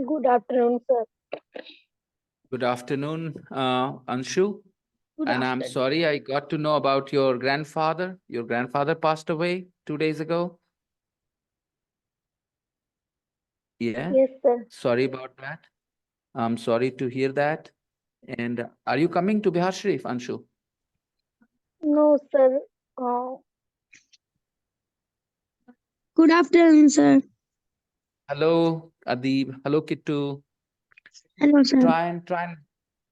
Good afternoon, sir. Good afternoon, Anshu. Good And I'm afternoon. sorry I got to know about your grandfather. Your grandfather passed away 2 days ago. Yeah, Yes, sir. sorry about that. I'm sorry to hear that. And are you coming to Bihar Sharif, Anshu? No, sir. Uh, Good afternoon, sir. Hello, Adib. Hello, Kittu. Hello, sir.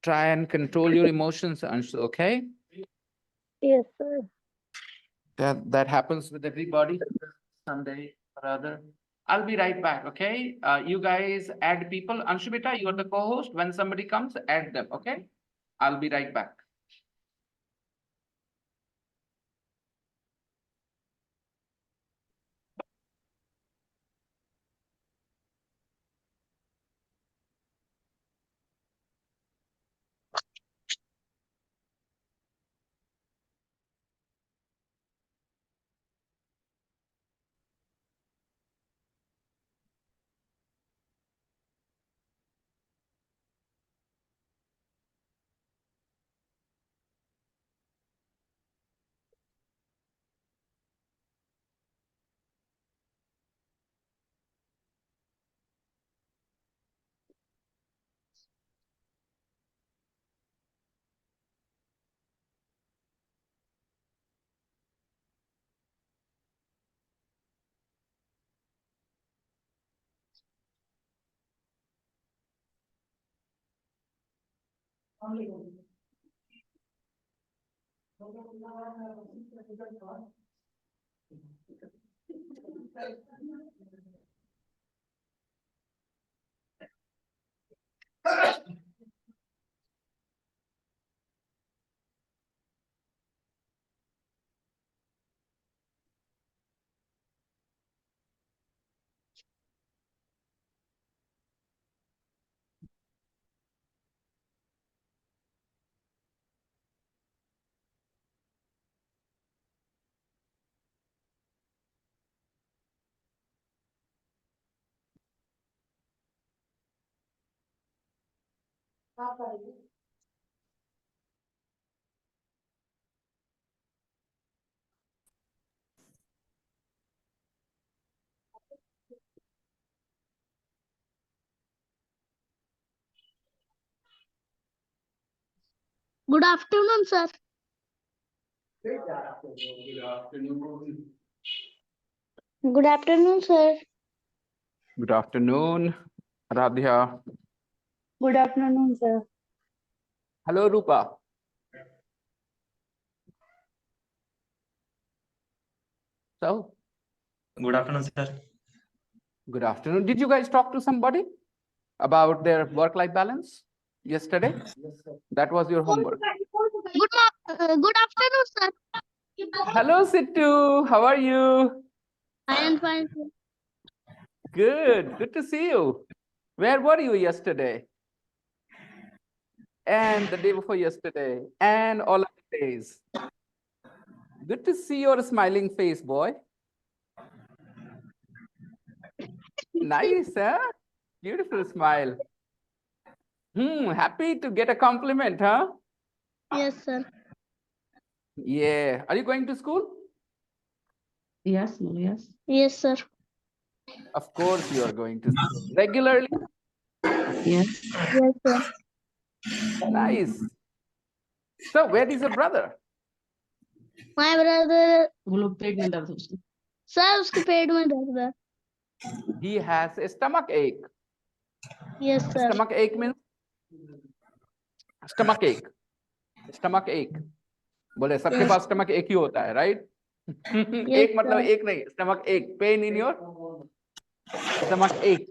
Try and control your emotions, Anshu. Okay, yes, sir. that happens with everybody someday or other. I'll be right back. Okay, you guys add people. Anshu beta, you are the co-host. When somebody comes, add them. Okay, I'll be right back. Good afternoon, sir. Good afternoon. Good afternoon, sir. Good afternoon, Radhya. Good afternoon, sir. Hello, Rupa. So, Good afternoon, sir. good afternoon. Did you guys talk to somebody about their work-life balance yesterday? That was your homework. Good afternoon, sir. Hello, Sittu. How are you? I am fine, sir. Good. Good to see you. Where were you yesterday? And the day before yesterday? And all of the days? Good to see your smiling face, boy. Nice, huh? Beautiful smile. Happy to get a compliment, huh? Yes, sir. Yeah. Are you going to school? Yes, yes. Yes, sir. Of course you are going to school. Regularly? Yes. Yes, sir. Nice. So where is your brother? My brother, वो लोग पेट में दर्द है उसको sir, उसके पेट में दर्द है. He has a stomach ache. Yes, sir. Stomach ache means stomach ache. Stomach ache. बोले सबके Yes. पास स्टमक एक ही होता है, राइट? Yes, एक मतलब sir. एक नहीं, स्टमक एक. पेन इन योर स्टमक एक.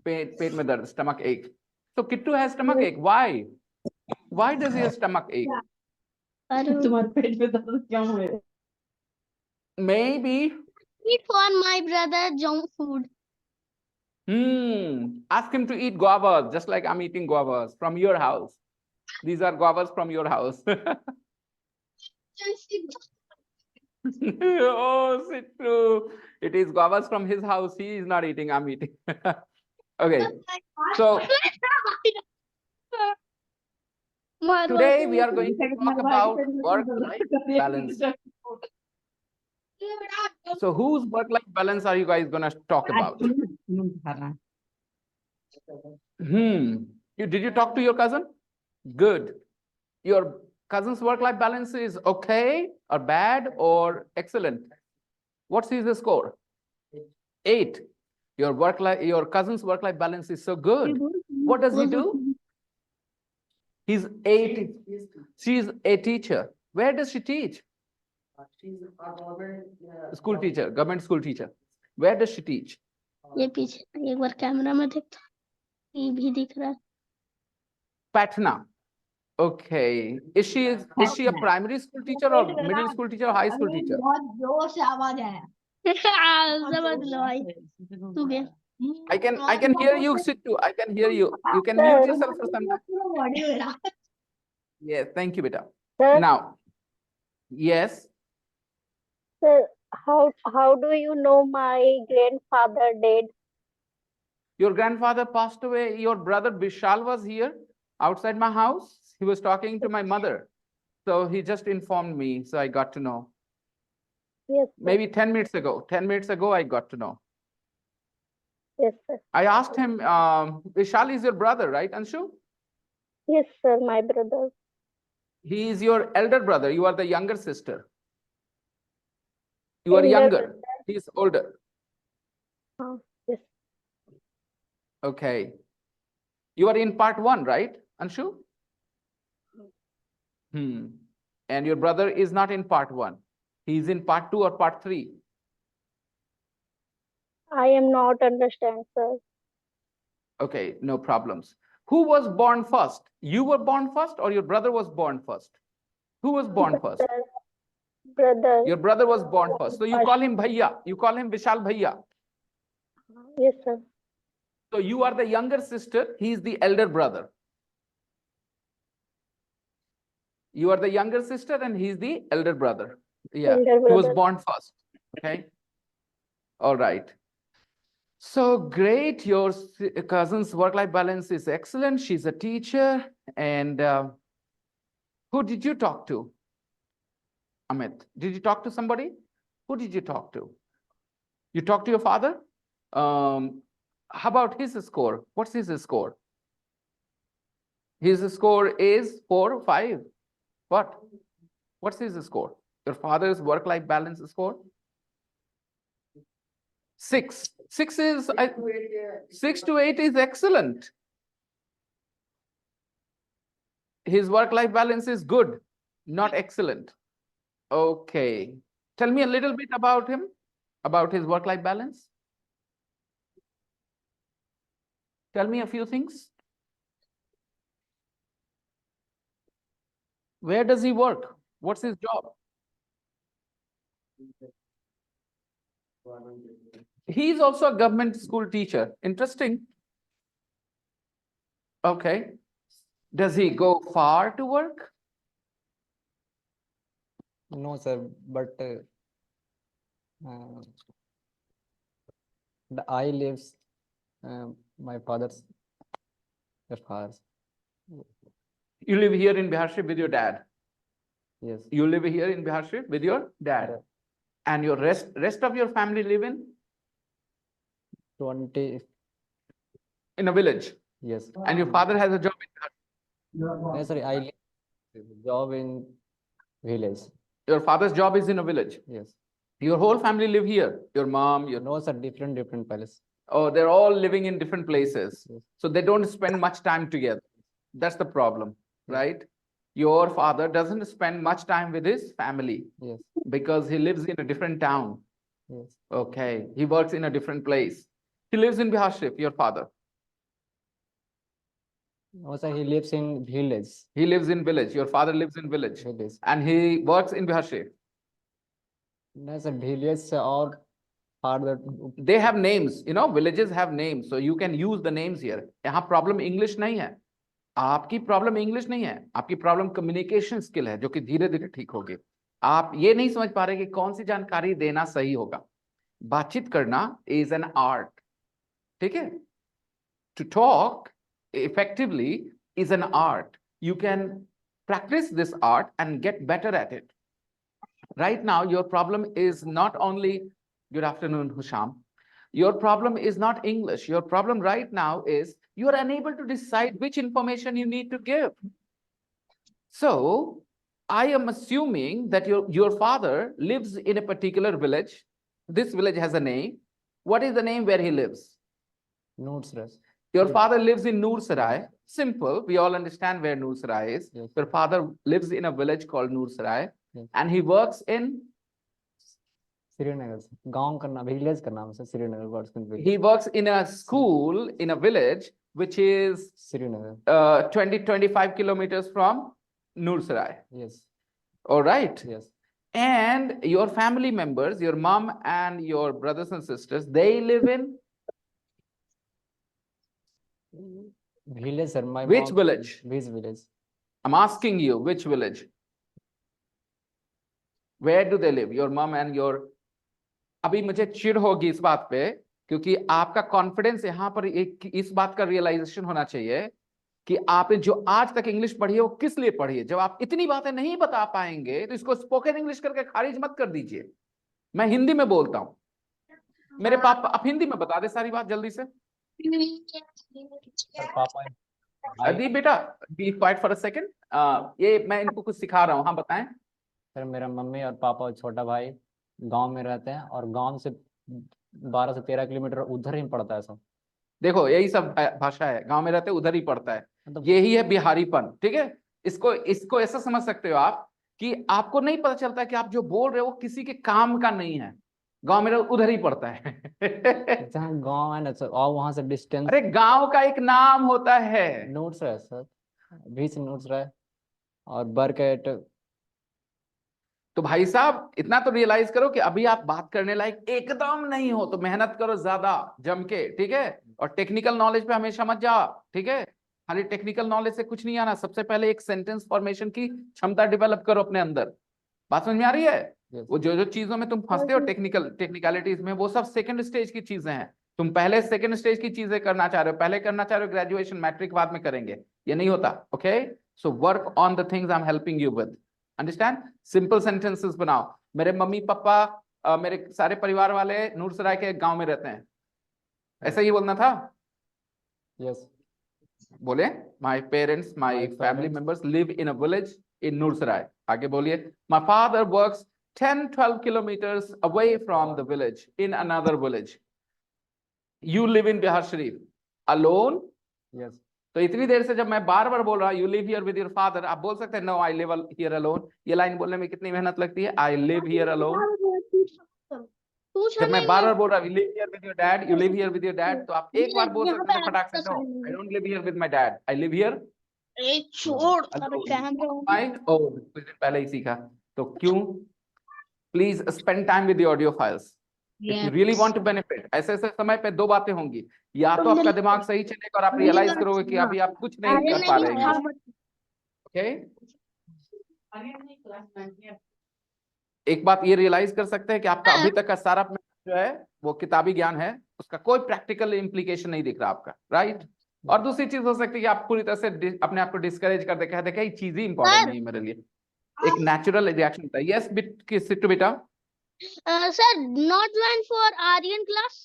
पेट में दर्द, स्टमक एक. So Kittu has stomach Yes. ache. Why? Why does he have stomach ache? I don't तुम्हारे पेट में दर्द क्यों हुए Maybe. eat for my brother junk food. Ask him to eat guavas, just like I'm eating guavas from your house. These are guavas from your house. Oh, Sittu. It is guavas from his house. He is not eating. I'm eating. Okay, so today we are going to talk about work-life balance. So whose work-life balance are you guys gonna talk about? Did you talk to your cousin? Good. Your cousin's work-life balance is okay or bad or excellent? What's his score? 8. Your cousin's work-life balance is so good. What does he do? He's a she's a teacher. Where does she teach? She's a government school teacher, government school teacher. Where does she teach? ये पीछे एक बार camera में देख ये भी दिख रहा है Patna. Okay. Is she a primary school teacher or middle school teacher or high school teacher? बहुत जोर से आवाज आया समझ लो भाई तू गया I can hear you, Sittu. I can hear you. You can mute yourself for some time. Yes, thank you, beta. Sir, Now, yes. sir, how do you know my grandfather dead? Your grandfather passed away. Your brother Vishal was here outside my house. He was talking to my mother. So he just informed me. So I got to know. Yes, sir. Maybe 10 minutes ago. 10 minutes ago, I got to know. Yes, sir. I asked him, Vishal is your brother, right, Anshu? Yes, sir, my brother. He is your elder brother. You are the younger sister. You are Elder younger. brother. He is older. Yes. Okay. You are in part 1, right, Anshu? And your brother is not in part 1. He is in part 2 or part 3. I am not understand, sir. Okay, no problems. Who was born first? You were born first or your brother was born first? Who was born first? Brother. Your brother was born first. So you call him Bhaiya. You call him Vishal Bhaiya. Yes, sir. So you are the younger sister. He is the elder brother. You are the younger sister and he's the elder brother. Yeah, Elder he was brother. born first. Okay. All right. So great. Your cousin's work-life balance is excellent. She's a teacher. And who did you talk to? Amit, did you talk to somebody? Who did you talk to? You talked to your father? How about his score? What's his score? His score is 4 or 5. What? What's his score? Your father's work-life balance score? 6. 6 is 6 to 8 is excellent. His work-life balance is good, not excellent. Okay. Tell me a little bit about him, about his work-life balance. Tell me a few things. Where does he work? What's his job? He's also a government school teacher. Interesting. Okay. Does he go far to work? No, sir, but I lives my father's house. You live here in Biharship with your dad. Yes. You live here in Biharship with your dad. Yeah. And your rest of your family live in 20. a village. Yes. And your father has a job in Biharship. No, sorry, I live job in village. Your father's job is in a village. Yes. Your whole family live here. Your mom, your No, sir, different place. oh, they're all living in different places. Yes. So they don't spend much time together. That's the problem, right? Your father doesn't spend much time with his family Yes. because he lives in a different town. Yes. Okay. He works in a different place. He lives in Biharship, your father. No, sir, he lives in village. He lives in village. Your father lives in village. Village. And he works in Biharship. No, sir, village or farther. They have names, villages have names. So you can use the names here. यहाँ problem English नहीं है. आपकी problem English नहीं है, आपकी problem communication skill है, जो कि धीरे धीरे ठीक होगी. आप ये नहीं समझ पा रहे कि कौन सी जानकारी देना सही होगा. बातचीत करना इज एन आर्ट. ठीक है. to talk effectively is an art. You can practice this art and get better at it. Right now, your problem is not only, good afternoon, Husham. Your problem is not English. Your problem right now is you are unable to decide which information you need to give. So I am assuming that your father lives in a particular village. This village has a name. What is the name where he lives? Notes. Your father lives in Noor Sarai. Simple. We all understand where Noor Sarai is. Yes. Your father lives in a village called Noor Sarai. Yes. And he works in? Srinagar. गांव का नाम, village का नाम है Srinagar. Works in village. He works in a school in a village which is Srinagar. 20-25 kilometers from Noor Sarai. Yes. All right. Yes. And your family members, your mom and your brothers and sisters, they live in Village, sir. My which mom. village? Which village? I'm asking you, which village? Where do they live? Your mom and your. अभी मुझे चिढ़ होगी इस बात पे, क्योंकि आपका confidence यहाँ पर एक इस बात का रियलाइजेशन होना चाहिए कि आपने जो आज तक इंग्लिश पढ़ी है वो किस लिए पढ़ी है। जब आप इतनी बातें नहीं बता पाएंगे तो इसको स्पोकन इंग्लिश करके खारिज मत कर दीजिए। मैं हिंदी में बोलता हूँ, मेरे पापा, आप हिंदी में बता दे सारी बात जल्दी से। Sir, Papa. अदी बेटा, be quiet for a second. ये मैं इनको कुछ सिखा रहा हूँ। हाँ बताएं। सर, मेरा मम्मी और पापा और छोटा भाई गांव में रहते हैं और गांव से 12 से 13 किलोमीटर उधर ही पड़ता है सब। देखो यही सब भाषा है, गांव में रहते उधर ही पड़ता है, मतलब यही है बिहारीपन। ठीक है, इसको ऐसा समझ सकते हो आप कि आपको नहीं पता चलता कि आप जो बोल रहे हो वो किसी के काम का नहीं है। गांव में उधर ही पड़ता है। जहाँ गांव है ना सर, और वहां से डिस्टेंस। अरे गांव का एक नाम होता है। नोट्स है सर, बीच नोट्स है और बरकेट। तो भाई साहब इतना तो रियलाइज करो कि अभी आप बात करने लायक एकदम नहीं हो, तो मेहनत करो ज्यादा जम के। ठीक है, और टेक्निकल नॉलेज पे हमेशा मत जाओ। ठीक है, खाली टेक्निकल नॉलेज से कुछ नहीं आना। सबसे पहले एक सेंटेंस फॉर्मेशन की क्षमता डेवलप करो अपने अंदर। बात समझ में आ रही है? वो जो चीजों में तुम फंसते हो टेक्निकलिटीज में, वो सब सेकंड स्टेज की चीजें हैं। तुम पहले सेकंड स्टेज की चीजें करना चाह रहे हो, पहले करना चाह रहे हो ग्रेजुएशन, मैट्रिक बाद में करेंगे, ये नहीं होता। Okay, so work on the things I am helping you with. Understand? Simple sentences बनाओ। मेरे मम्मी पापा, मेरे सारे परिवार वाले नूरसराय के गांव में रहते हैं, ऐसा ही बोलना था। यस। बोले my parents, my family members live in a village in Noorsarai. आगे बोलिए। My father works 10-12 kilometers away from the village in another village. You live in Bihar Sharif alone? Yes. तो इतनी देर से जब मैं बार बार बोल रहा हूँ you live here with your father, आप बोल सकते हैं no I live here alone. ये लाइन बोलने में कितनी मेहनत लगती है, आई लिव हियर अलोन। जब मैं बार बार बोल रहा हूँ you live here with your dad, you live here with your dad, तो आप एक बार बोल सकते हैं फटाक से no I don't live here with my dad, I live here छोड़ कुछ दिन पहले ही सीखा। तो क्यों? Please spend time with the audio files if you really want to benefit. ऐसे ऐसे समय पे दो बातें होंगी, या तो आपका दिमाग सही चलेगा और आप रियलाइज करोगे कि अभी आप कुछ नहीं कर पा रहे हैं। ओके, एक बात ये रियलाइज कर सकते हैं कि आपका अभी तक का सारा जो है वो किताबी ज्ञान है, उसका कोई प्रैक्टिकल इम्प्लीकेशन नहीं दिख रहा आपका, राइट? और दूसरी चीज हो सकती है कि आप पूरी तरह से अपने आप को डिस्करेज कर दे, कह दे चीज ही इंपॉर्टेंट नहीं मेरे लिए। एक नेचुरल रिएक्शन होता है। यस सिट्टू बेटा। sir, not one for Aryan class.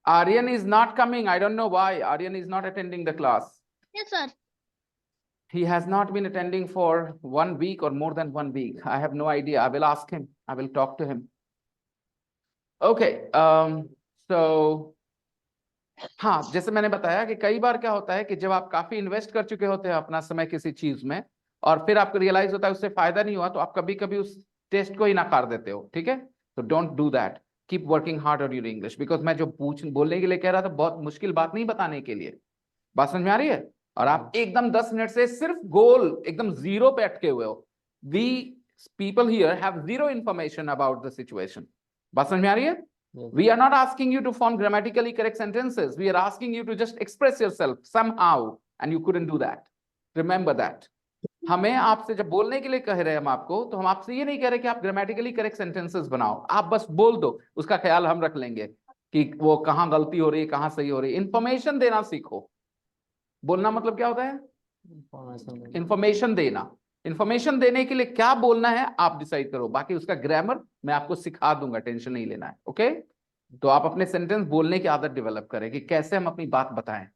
Aryan is not coming. I don't know why. Aryan is not attending the class. Yes, sir. He has not been attending for 1 week or more than 1 week. I have no idea. I will ask him. I will talk to him. Okay. So हाँ, जैसे मैंने बताया कि कई बार क्या होता है कि जब आप काफी इन्वेस्ट कर चुके होते हैं अपना समय किसी चीज में और फिर आपको रियलाइज होता है उससे फायदा नहीं हुआ, तो आप कभी कभी उस टेस्ट को ही नकार देते हो। ठीक है, तो don't do that. Keep working hard on your English, because मैं जो बोलने के लिए कह रहा था बहुत मुश्किल बात नहीं बताने के लिए। बात समझ में आ रही है? और आप एकदम 10 मिनट से सिर्फ गोल एकदम जीरो पे अटके हुए हो। We people here have zero information about the situation. बात समझ में आ रही है? We are not asking you to form grammatically correct sentences. We are asking you to just express yourself somehow, and you couldn't do that. Remember that. हमें आपसे जब बोलने के लिए कह रहे हैं हम आपको, तो हम आपसे ये नहीं कह रहे कि आप ग्रामेटिकली करेक्ट सेंटेंसेस बनाओ, आप बस बोल दो, उसका ख्याल हम रख लेंगे। कि वो कहाँ गलती हो रही है, कहाँ सही हो रही है। इंफॉर्मेशन देना सीखो। बोलना मतलब क्या होता है? इंफॉर्मेशन देना। इंफॉर्मेशन देने के लिए क्या बोलना है आप डिसाइड करो, बाकी उसका ग्रामर मैं आपको सिखा दूंगा, टेंशन नहीं लेना है। ओके, तो आप अपने सेंटेंस बोलने की आदत डेवलप करें कि कैसे हम अपनी बात बताएं।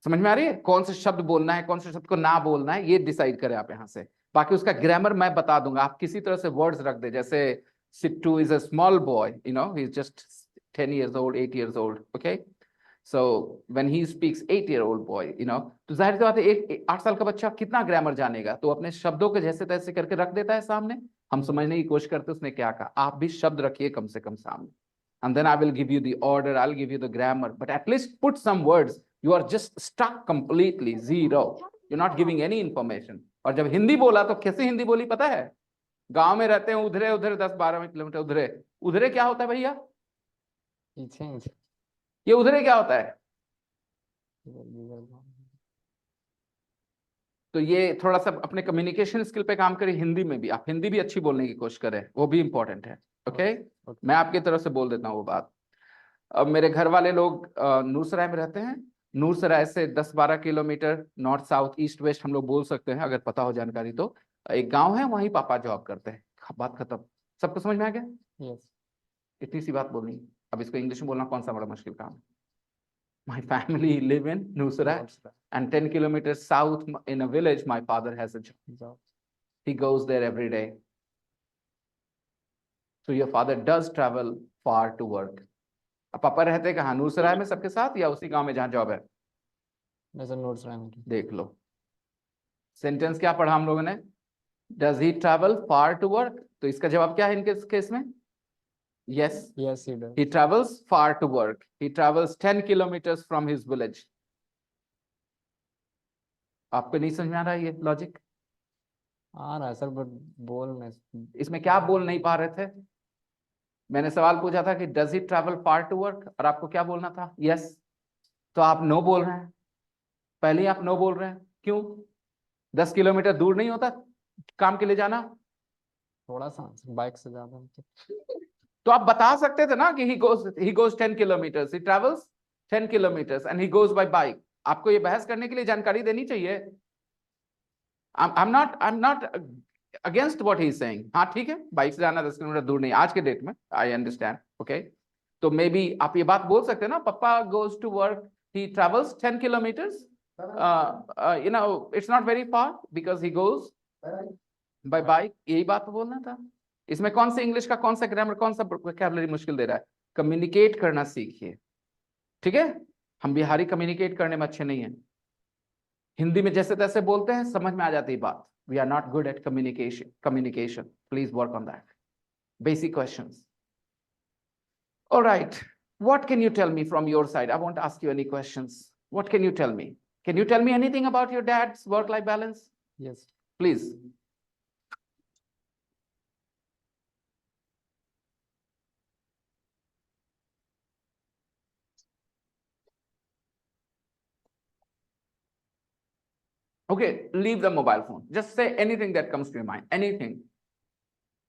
समझ में आ रही है? कौन से शब्द बोलना है, कौन से शब्द को ना बोलना है, ये डिसाइड करें आप यहां से। बाकी उसका ग्रामर मैं बता दूंगा। आप किसी तरह से वर्ड्स रख दे, जैसे Sittu is a small boy, you know, he is just 10 years old, 8 years old, okay? So when he speaks 8-year-old boy, you know, तो जाहिर सी बात है 8 साल का बच्चा कितना ग्रामर जानेगा, तो अपने शब्दों के जैसे तैसे करके रख देता है सामने। हम समझने की कोशिश करते उसने क्या कहा। आप भी शब्द रखिए कम से कम सामने, and then I will give you the order, I'll give you the grammar, but at least put some words. You are just stuck completely zero, you're not giving any information. और जब हिंदी बोला तो कैसे हिंदी बोली पता है? गांव में रहते हैं, उधरे उधर 10-12 किलोमीटर उधरे। उधरे क्या होता है भैया? ये उधरे क्या होता है? तो ये थोड़ा सा अपने कम्युनिकेशन स्किल पे काम करें। हिंदी में भी आप हिंदी भी अच्छी बोलने की कोशिश करें, वो भी इंपॉर्टेंट है। ओके, मैं आपकी तरफ से बोल देता हूँ वो बात। अब मेरे घर वाले लोग नूरसराय में रहते हैं। नूरसराय से 10-12 kilometre north south east west हम लोग बोल सकते हैं, अगर पता हो जानकारी तो। एक गांव है, वहीं पापा जॉब करते हैं। बात खत्म। सबको समझ में आ गया? यस। इतनी सी बात बोलनी। अब इसको इंग्लिश में बोलना कौन सा बड़ा मुश्किल काम है। My family live in Nusrat, and 10 kilometers south in a village, my father has a job. He goes there every day. So your father does travel far to work. अब पापा रहते कहाँ? नूरसराय में सबके साथ, या उसी गांव में जहाँ जॉब है? देख लो, सेंटेंस क्या पढ़ा हम लोगों ने? Does he travel far to work? तो इसका जवाब क्या है इनके केस में? Yes. Yes, he does. He travels far to work. He travels 10 kilometers from his village. आपको नहीं समझ में आ रहा है ये लॉजिक? आ रहा है सर, बट बोल नहीं। इसमें क्या बोल नहीं पा रहे थे? मैंने सवाल पूछा था कि does he travel far to work, और आपको क्या बोलना था? यस। तो आप नो बोल रहे हैं। पहले ही आप नो बोल रहे हैं, क्यों? 10 किलोमीटर दूर नहीं होता काम के लिए जाना? थोड़ा सा बाइक से ज्यादा तो आप बता सकते थे ना कि he goes 10 kilometers, he travels 10 kilometers and he goes by bike. आपको ये बहस करने के लिए जानकारी देनी चाहिए। I'm not against what he is saying. हाँ ठीक है, बाइक से जाना 10 किलोमीटर दूर नहीं आज के डेट में, आई अंडरस्टैंड। ओके, तो मे बी आप ये बात बोल सकते हैं ना, papa goes to work, he travels 10 kilometres, you know, it's not very far because he goes by bike. यही बात तो बोलना था। इसमें कौन सा इंग्लिश का कौन सा ग्रामर, कौन सा वोकैबुलरी मुश्किल दे रहा है? कम्युनिकेट करना सीखिए, ठीक है? हम बिहारी कम्युनिकेट करने में अच्छे नहीं है। हिंदी में जैसे तैसे बोलते हैं, समझ में आ जाती है बात। We are not good at communication. Please work on that. Basic questions. All right. What can you tell me from your side? I won't ask you any questions. What can you tell me? Can you tell me anything about your dad's work-life balance? Yes. Please. Okay, leave the mobile phone. Just say anything that comes to your mind. Anything.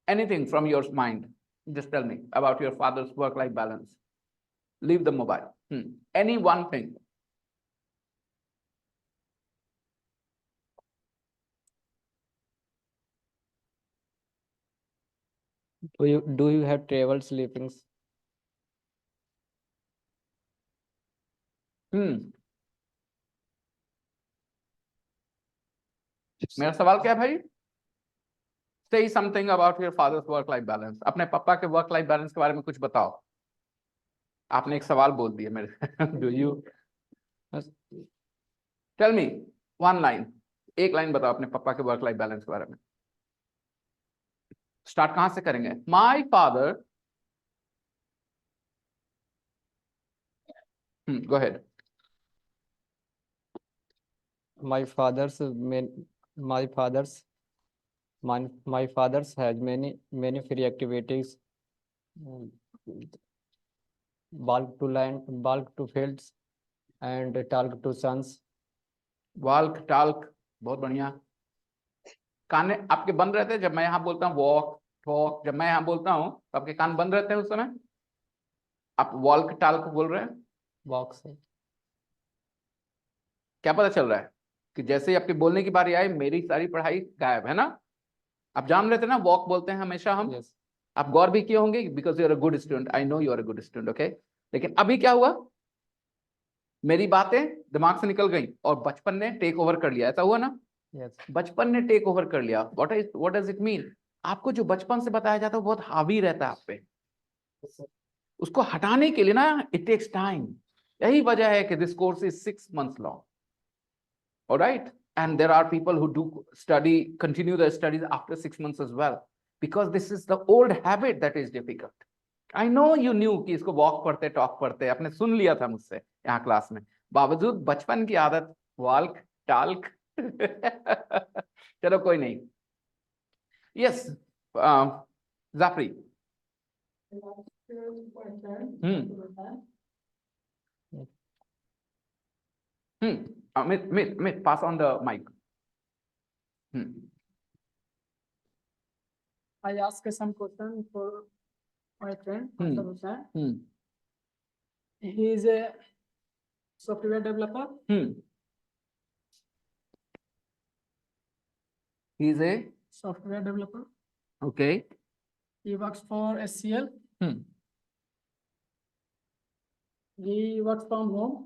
Anything from your mind. Just tell me about your father's work-life balance. Leave the mobile. Any one thing. Do you have travel sleepings? मेरा सवाल क्या है भाई? Say something about your father's work-life balance. अपने पापा के work-life balance के बारे में कुछ बताओ। आपने एक सवाल बोल दिया मेरे। Do you tell me one line? एक लाइन बताओ अपने पापा के work-life balance के बारे में। स्टार्ट कहां से करेंगे? My father. Go ahead. My father's main, my father's my father's has many free activities, bulk to land, bulk to fields, and talk to sons. Walk, talk, बहुत बढ़िया। कान आपके बंद रहते हैं जब मैं यहाँ बोलता हूँ वॉक, टॉक? जब मैं यहाँ बोलता हूँ तो आपके कान बंद रहते हैं उस समय? आप वॉल्क टाल्क बोल रहे हैं, वॉक से। क्या पता चल रहा है कि जैसे ही आपके बोलने की बारी आई मेरी सारी पढ़ाई गायब है ना। आप जान लेते ना वॉक बोलते हैं हमेशा हम। यस। आप गौर भी किए होंगे because you are a good student, I know you are a good student, okay. लेकिन अभी क्या हुआ, मेरी बातें दिमाग से निकल गई और बचपन ने टेक ओवर कर लिया, ऐसा हुआ ना। यस। बचपन ने टेक ओवर कर लिया। व्हाट डज इट मीन, आपको जो बचपन से बताया जाता है वो बहुत हावी रहता है आप पे, उसको हटाने के लिए ना इट टेक्स टाइम। यही वजह है कि this course is 6 months long, alright. And there are people who do continue their studies after 6 months as well, because this is the old habit that is difficult. I know you knew कि इसको walk पढ़ते talk पढ़ते, आपने सुन लिया था मुझसे यहाँ class में, बावजूद बचपन की आदत वॉल्क टाल्क चलो कोई नहीं। Yes Jafri. Amit, pass on the mic. I asked some question for my friend. He is a software developer. He is a Software developer. okay. He works for SCL. Hmm. He works from home.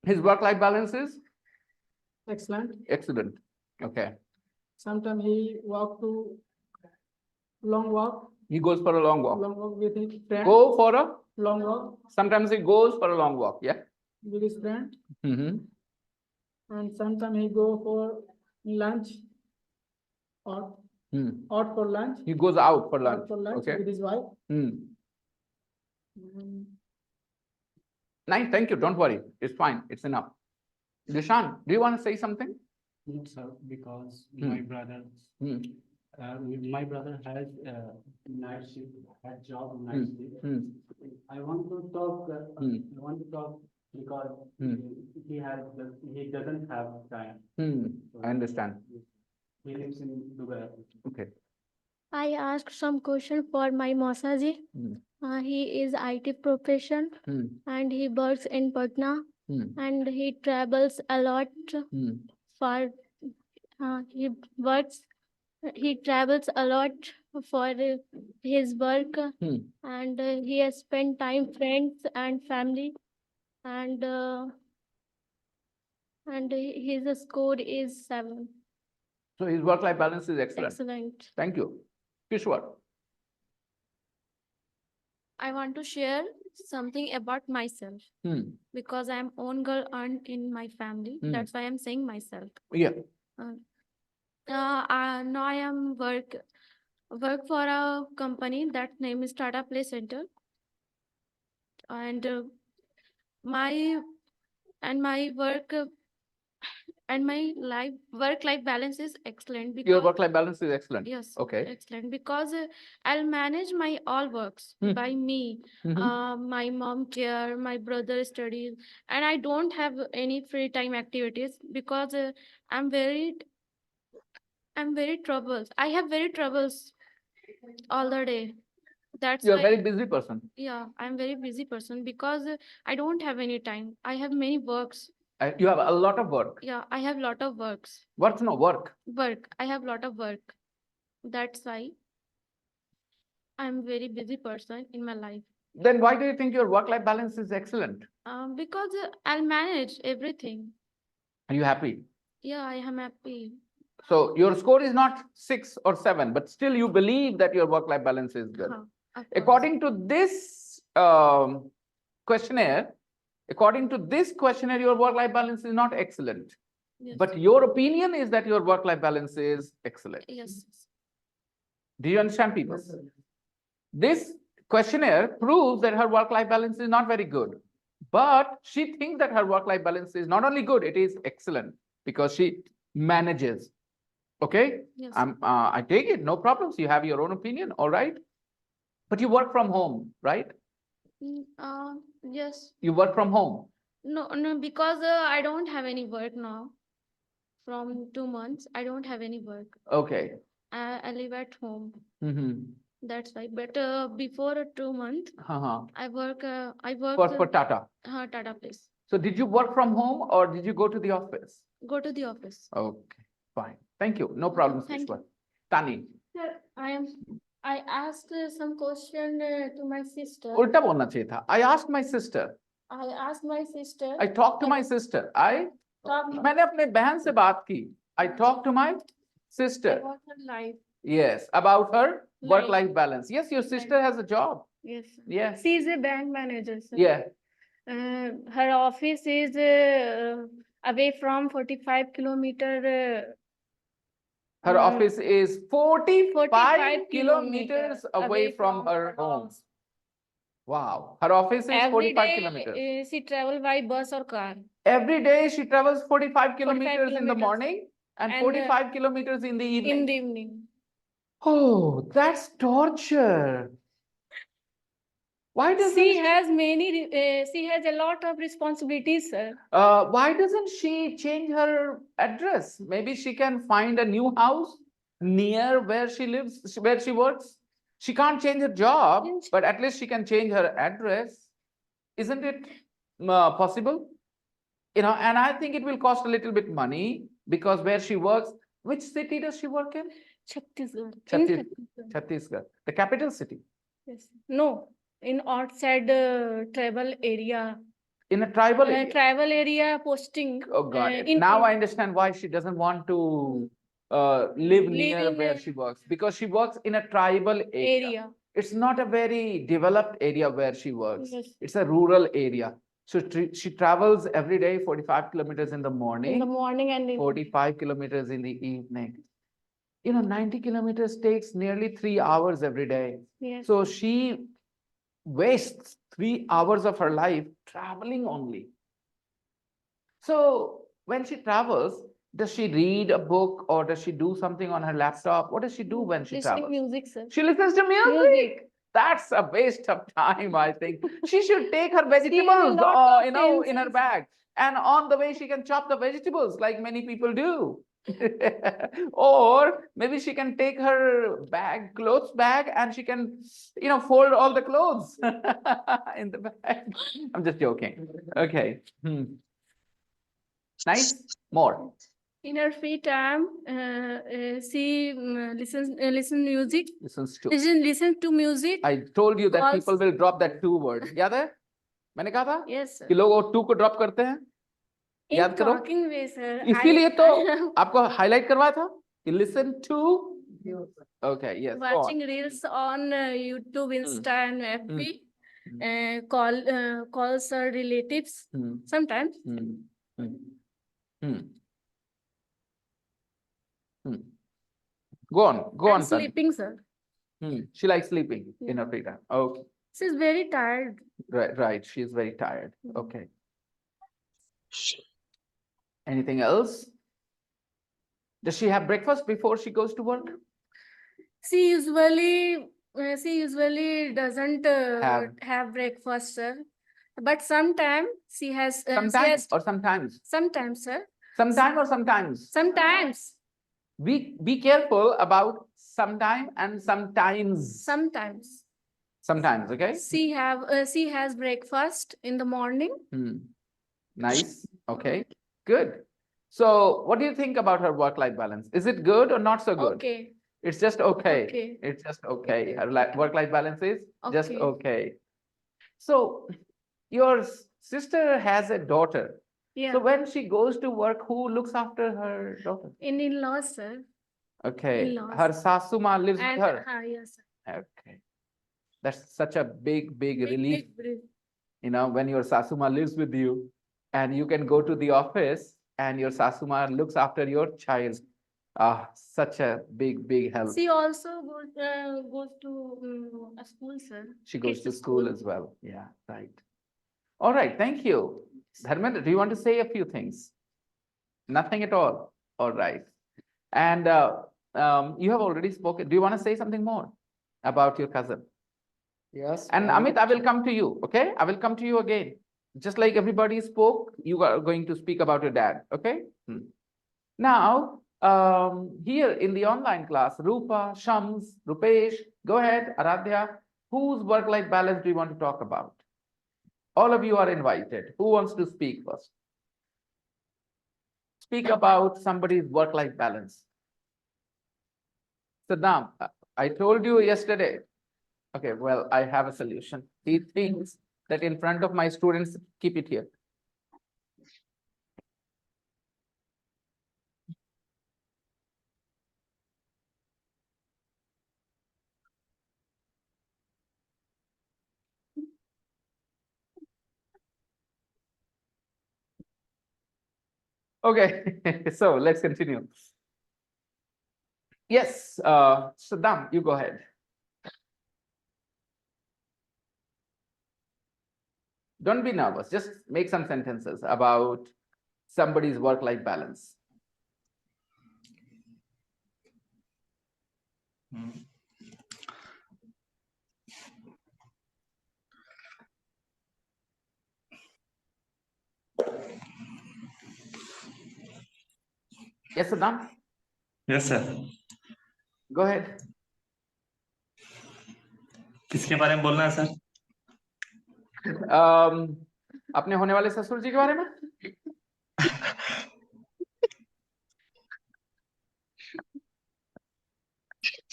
His work-life balance is Excellent. excellent. Okay. Sometimes he walk to long walk. He goes for a long walk. Long walk with his friend. Go for a Long walk sometimes he goes for a long walk. Yeah. with his friend. Mm-hmm. And sometimes he go for lunch or out for lunch. He goes out for lunch. Out for lunch Okay. with his wife. Nice. Thank you. Don't worry. It's fine. It's enough. Dishan, do you want to say something? No, sir, because my brother has night shift, had job night shift. I want to talk. I want to talk because he doesn't have time. I understand. He lives in Dubai. Okay. I asked some question for my Mosaji. He is IT profession and he works in Patna and he travels a lot for he travels a lot for his work and he has spent time friends and family and his score is 7. So his work-life balance is excellent. Excellent. Thank you. Kishwar. I want to share something about myself because I'm own girl and in my family. That's why I'm saying myself. Yeah. Now I am work for a company that name is Tata Play Center, and my work and my work life balance is excellent because Your work-life balance is excellent. yes, Okay. excellent because I'll manage my all works by me. My mom care, my brother studies, and I don't have any free time activities because I'm very troubles. I have very troubles all the day. That's You're a why very busy person. yeah, I'm very busy person because I don't have any time. I have many works. You have a lot of work. Yeah, I have lot of works. What's no work? Work. I have lot of work. That's why I'm very busy person in my life. Then why do you think your work-life balance is excellent? Because I'll manage everything. Are you happy? Yeah, I am happy. So your score is not 6 or 7, but still you believe that your work-life balance is good. According to this questionnaire, your work-life balance is not excellent. Yes. But your opinion is that your work-life balance is excellent. Yes. Do you understand, people? This questionnaire proves that her work-life balance is not very good. But she thinks that her work-life balance is not only good, it is excellent because she manages. Okay? Yes. I take it, no problems. You have your own opinion, all right? But you work from home, right? Yes. You work from home. No, because I don't have any work now. From 2 months, I don't have any work. Okay. I live at home. That's why. But before 2 months, Uh-huh. I work. I work. For Tata. Tata place. So did you work from home or did you go to the office? Go to the office. Okay, fine. Thank you. No problem, Thank Vishwa. you. Tani, Sir, I asked some question to my sister. उल्टा बोलना चाहिए था. I asked my sister. I asked my sister. I talked to my sister. मैंने अपने बहन से बात की. I talked to my sister. About her life. Yes, about her Life. work-life balance. Yes, your sister has a job. Yes. Sir. Yes. She is a bank manager. Sir. Yeah. Her office is away from 45 kilometer. Her office is 45 45 kilometers away from her home. Wow. Her office is Every 45 day, kilometers. she travel by bus or car. Every day she travels 45 kilometers in the kilometers. morning and And, 45 kilometers in the evening. In the evening. Oh, that's torture. Why doesn't She has she has a lot of responsibilities, sir. why doesn't she change her address? Maybe she can find a new house near where she lives, where she works. She can't change her job, but at least she can change her address. Isn't it possible? You know, and I think it will cost a little bit money because where she works, which city does she work in? Chhattisgarh. Chhattisgarh, the capital city. Yes. No, in outside tribal area. In a tribal area. Tribal area posting. Oh, got it. Now I understand why she doesn't want to live near where she works, because she works in a tribal area. It's not a very developed area where she works. Yes. It's a rural area. So she travels every day 45 kilometers in the morning. In the morning and in 45 kilometers in the evening. You know, 90 kilometers takes nearly 3 hours every day. Yes. So she wastes 3 hours of her life traveling only. So when she travels, does she read a book or does she do something on her laptop? What does she do when she listening travels? music, sir. She listens to music. That's a waste of time, I think. She should take her vegetables, you know, in her bag. And on the way, she can chop the vegetables like many people do. Or maybe she can take her bag, clothes bag, and she can, you know, fold all the clothes in the bag. I'm just joking. Okay. Nice. More. In her free time, she listen music. Listen to music. I told you that Calls. people will drop that 2 word. याद है? मैंने कहा था Yes, sir. कि लोग वो 2 को drop करते हैं. In याद करो. talking way, sir. इसीलिए तो आपको हाईलाइट करवाया था कि listen to. Okay, yes. Watching reels on YouTube, Insta, and FB. Calls her relatives sometimes. Go on. And sleeping, sir. She likes sleeping in her free time. Okay. She's very tired. Right. She is very tired. Okay. Anything else? Does she have breakfast before she goes to work? She usually doesn't have breakfast, sir. But sometimes she has. Sometimes or sometimes? Sometimes, sir. Sometime or sometimes? Sometimes. Be careful about sometime and sometimes. Sometimes. Sometimes, okay? She has breakfast in the morning. Nice. Okay. Good. So what do you think about her work-life balance? Is it good or not so good? Okay. It's just okay. Okay. It's just okay. Her work-life balance is just okay. So your sister has a daughter. Yeah. So when she goes to work, who looks after her daughter? In-laws, sir. Okay. In-laws. Her sasu ma lives And with her. yes, sir. Okay. That's such a big relief. Big. You know, when your sasuma lives with you and you can go to the office and your sasuma looks after your child. Such a big help. She also goes to a school, sir. She goes to school as well. Yeah, right. All right, thank you. Dharmendra, do you want to say a few things? Nothing at all. All right. And you have already spoken. Do you want to say something more about your cousin? Yes. And Amit, I will come to you, okay? I will come to you again. Just like everybody spoke, you are going to speak about your dad, okay? Now, Here in the online class, Rupa, Shams, Rupesh, go ahead, Aradhya. Whose work-life balance do you want to talk about? All of you are invited. Who wants to speak first? Speak about somebody's work-life balance. Saddam, I told you yesterday. Okay, well, I have a solution. He thinks that in front of my students, keep it here. Okay, so let's continue. Yes, Saddam, you go ahead. Don't be nervous. Just make some sentences about somebody's work-life balance. Yes, Saddam, Yes, sir. go ahead. किसके बारे में बोलना है sir? अपने होने वाले ससुर जी के बारे में?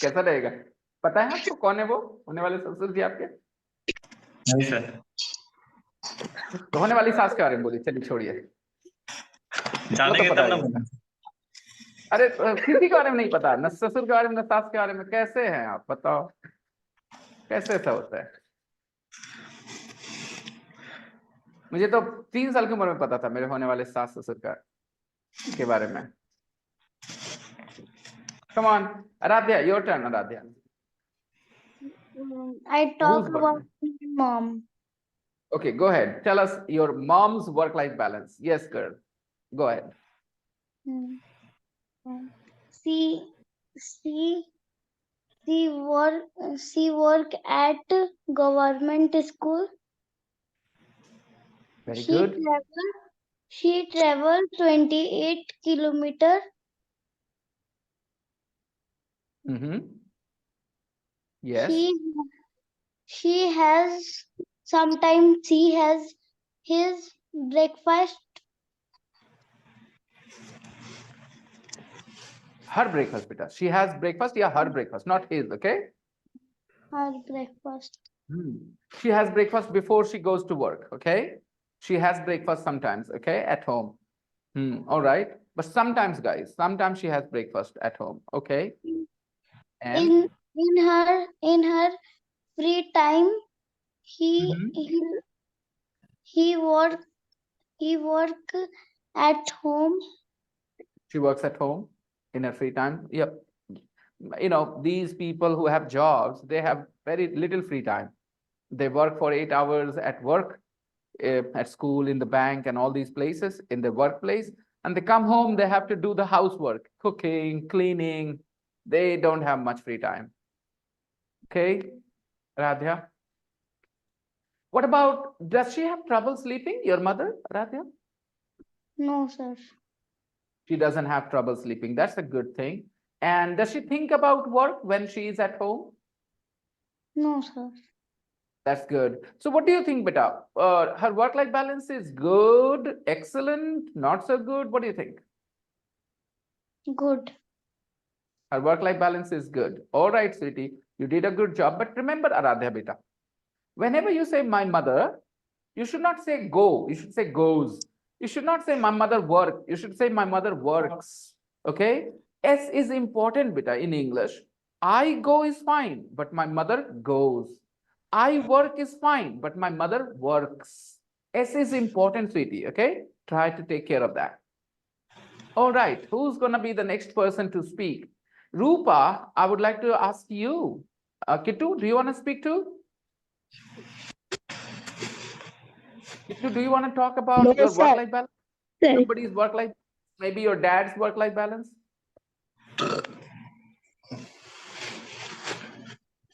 कैसा रहेगा? पता है आपको कौन है वो होने वाले ससुर जी आपके? नहीं सर। तो होने वाली सास के बारे में बोलिए, चलिए छोड़िए। जानेंगे पता तब ना है। बोलना। अरे किसी के बारे में नहीं पता, न ससुर के बारे में न सास के बारे में। कैसे हैं आप, बताओ कैसे ऐसा होता है? मुझे तो 3 साल की उम्र में पता था मेरे होने वाले सास ससुर का के बारे में। Come on, Aradhya, your turn, Aradhya. I talk Whose about work? my mom. Okay, go ahead. Tell us your mom's work-life balance. Yes, girl. Go ahead. She work at government school. Very good. She travel 28 kilometer. Yes. She has sometimes she has his breakfast. Her breakfast, beta. She has breakfast. Yeah, her breakfast, not his. Okay. Her breakfast. She has breakfast before she goes to work. Okay. She has breakfast sometimes. Okay, at home. All right. But sometimes, guys, sometimes she has breakfast at home. Okay. And In her free time, he work at home. She works at home in her free time. Yep. You know, these people who have jobs, they have very little free time. They work for 8 hours at work, at school, in the bank, and all these places, in the workplace. And they come home, they have to do the housework, cooking, cleaning. They don't have much free time. Okay, Radhya? What about, does she have trouble sleeping, your mother, Radhya? No, sir. She doesn't have trouble sleeping. That's a good thing. And does she think about work when she is at home? No, sir. That's good. So what do you think, beta? Her work-life balance is good, excellent, not so good? What do you think? Good. Her work-life balance is good. All right, sweetie, you did a good job. But remember, Aradhya, beta, whenever you say my mother, you should not say go. You should say goes. You should not say my mother work. You should say my mother works. Okay? S is important, beta, in English. I go is fine, but my mother goes. I work is fine, but my mother works. S is important, sweetie. Okay? Try to take care of that. All right. Who's going to be the next person to speak? Rupa, I would like to ask you. Kittu, do you want to speak too? Do you want to talk about your work-life balance? Somebody's work-life, maybe your dad's work-life balance?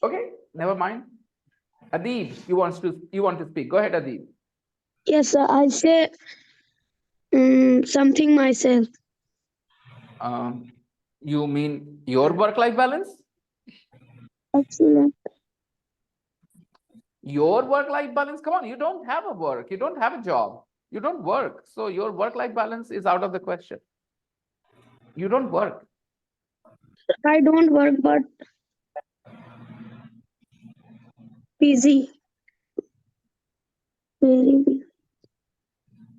Okay, never mind. Adib, you want to speak. Go ahead, Adib. Yes, sir. I say something myself. You mean your work-life balance? Excellent. Your work-life balance? Come on, you don't have a work. You don't have a job. You don't work. So your work-life balance is out of the question. You don't work. I don't work, but busy. Very busy.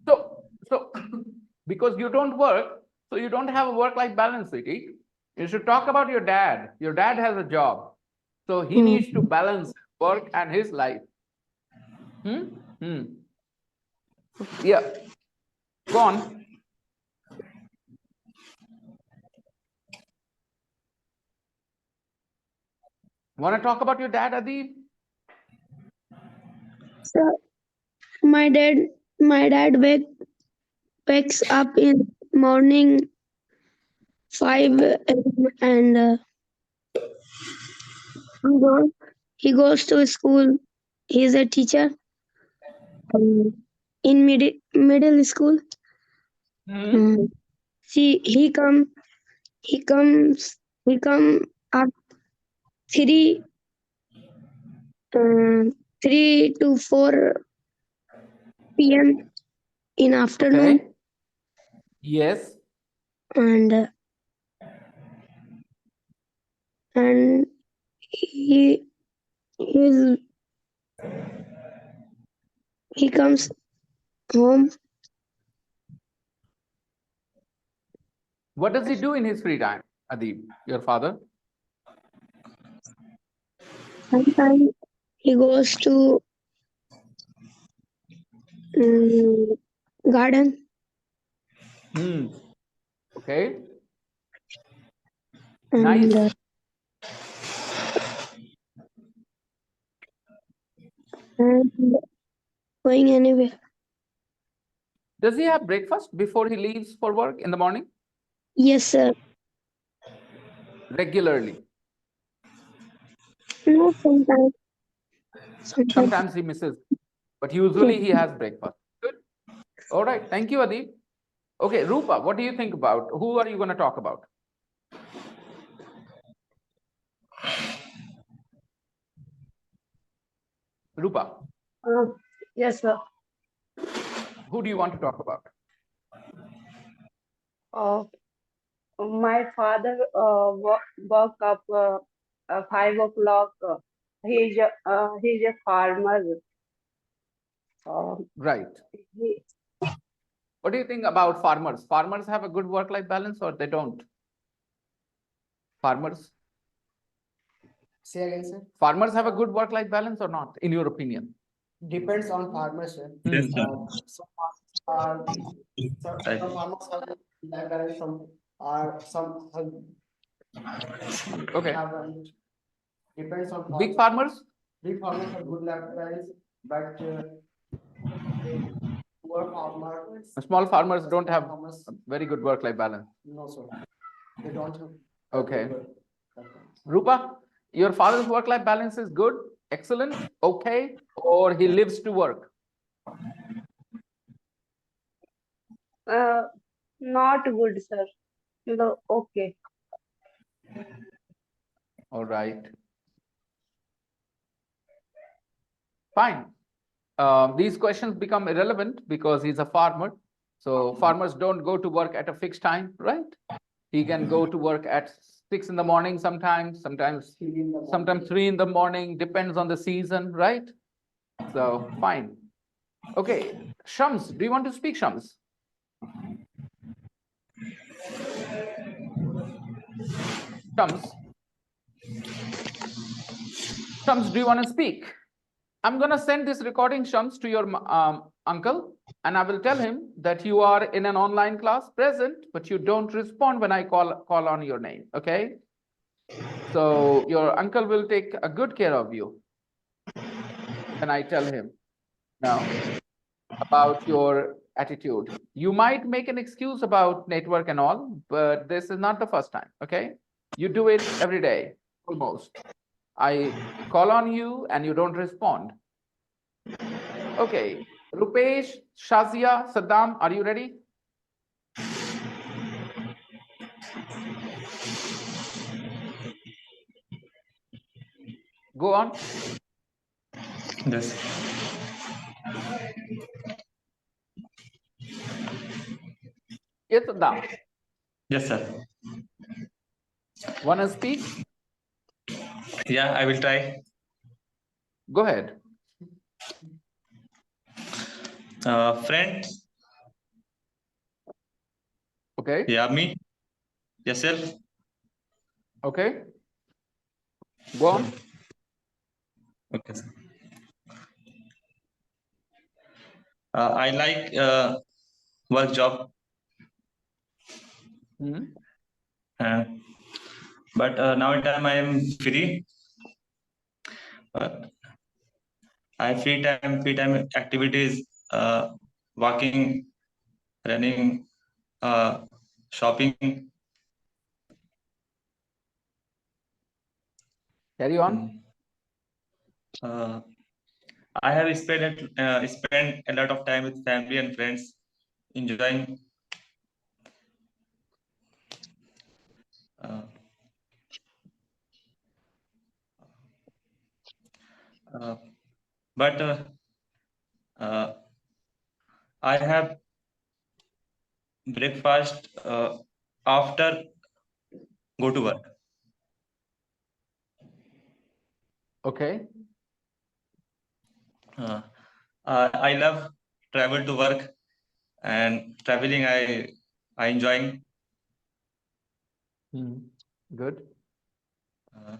So because you don't work, so you don't have a work-life balance, sweetie. You should talk about your dad. Your dad has a job. So he needs to balance work and his life. Yeah. Go on. Want to talk about your dad, Adib? So my dad wakes up in morning 5 a.m. and he goes to school. He's a teacher in middle school. He come at 3 3 to 4 p.m. in afternoon. Okay. Yes. And he comes home. What does he do in his free time, Adib, your father? Sometimes he goes to garden. Okay. And Nice. and going anywhere. Does he have breakfast before he leaves for work in the morning? Yes, sir. Regularly. No, sometimes. Sometimes he misses, but usually he has breakfast. Good. All right. Thank you, Adib. Okay, Rupa, what do you think about? Who are you going to talk about? Rupa, Yes, sir. who do you want to talk about? My father woke up 5 o'clock. He's a farmer. Right. He, What do you think about farmers? Farmers have a good work-life balance or they don't? Farmers? Say again, sir. Farmers have a good work-life balance or not, in your opinion? Depends on farmers, sir. Yes, sir. Some farmers have life balance. Some Okay. depends on Big farmers? Big farmers have good life balance, but poor farmers. Small farmers don't have a very good work-life balance. No, sir. They don't have. Okay. Rupa, your father's work-life balance is good, excellent, okay, or he lives to work? not good, sir. No, okay. All right. Fine. These questions become irrelevant because he's a farmer. So farmers don't go to work at a fixed time, right? He can go to work at 6 in the morning sometimes 3 in the morning, depends on the season, right? So fine. Okay, Shams, do you want to speak, Shams? Shams, do you want to speak? I'm going to send this recording, Shams, to your uncle, and I will tell him that you are in an online class present, but you don't respond when I call on your name, okay? So your uncle will take a good care of you. And I tell him now about your attitude. You might make an excuse about network and all, but this is not the first time, okay? You do it every day, almost. I call on you and you don't respond. Okay, Rupesh, Shazia, Saddam, are you ready? Go on. Yes. Yes, Saddam. Yes, sir. Wanna speak? Yeah, I will try. Go ahead. Friends. Okay. Yeah, me. Yourself. Okay. Go on. Okay, sir. I like work job, uh, but now time I am free. Uh, I free time activities, walking, running, shopping. Carry on. Uh, I have spent a lot of time with family and friends, enjoying. Uh, uh, but uh, I have breakfast after go to work. Okay. I love travel to work, and traveling I enjoying. Good. Uh,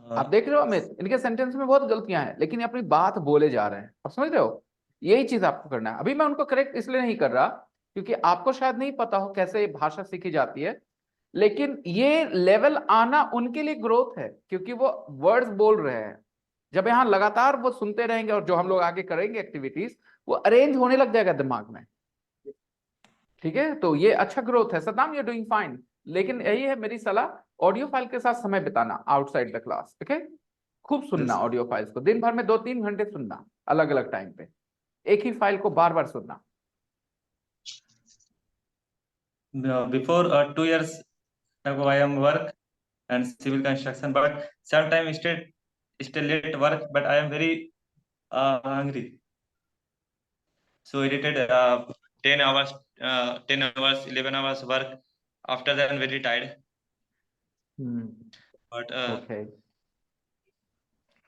आप देख रहे हो अमित, इनके sentence में बहुत गलतियां हैं, लेकिन ये अपनी बात बोले जा रहे हैं। और समझ रहे हो, यही चीज आपको करना है। अभी मैं उनको करेक्ट इसलिए नहीं कर रहा क्योंकि आपको शायद नहीं पता हो कैसे ये भाषा सीखी जाती है, लेकिन ये लेवल आना उनके लिए ग्रोथ है, क्योंकि वो वर्ड्स बोल रहे हैं। जब यहाँ लगातार वो सुनते रहेंगे और जो हम लोग आगे करेंगे एक्टिविटीज, वो अरेंज होने लग जाएगा दिमाग में। ठीक है, तो ये अच्छा ग्रोथ है। सदाम, यू डूइंग फाइन, लेकिन यही है मेरी सलाह, ऑडियो फाइल के साथ समय बिताना आउटसाइड द क्लास। ओके, खूब सुनना ऑडियो फाइल्स को, दिन भर में 2-3 घंटे सुनना, अलग अलग टाइम पे एक ही फाइल को बार बार सुनना। Before 2 years ago, I am work and civil construction, but sometimes still late work. But I am very hungry, so I did 10 hours, 11 hours work. After that, I'm very tired. But Okay.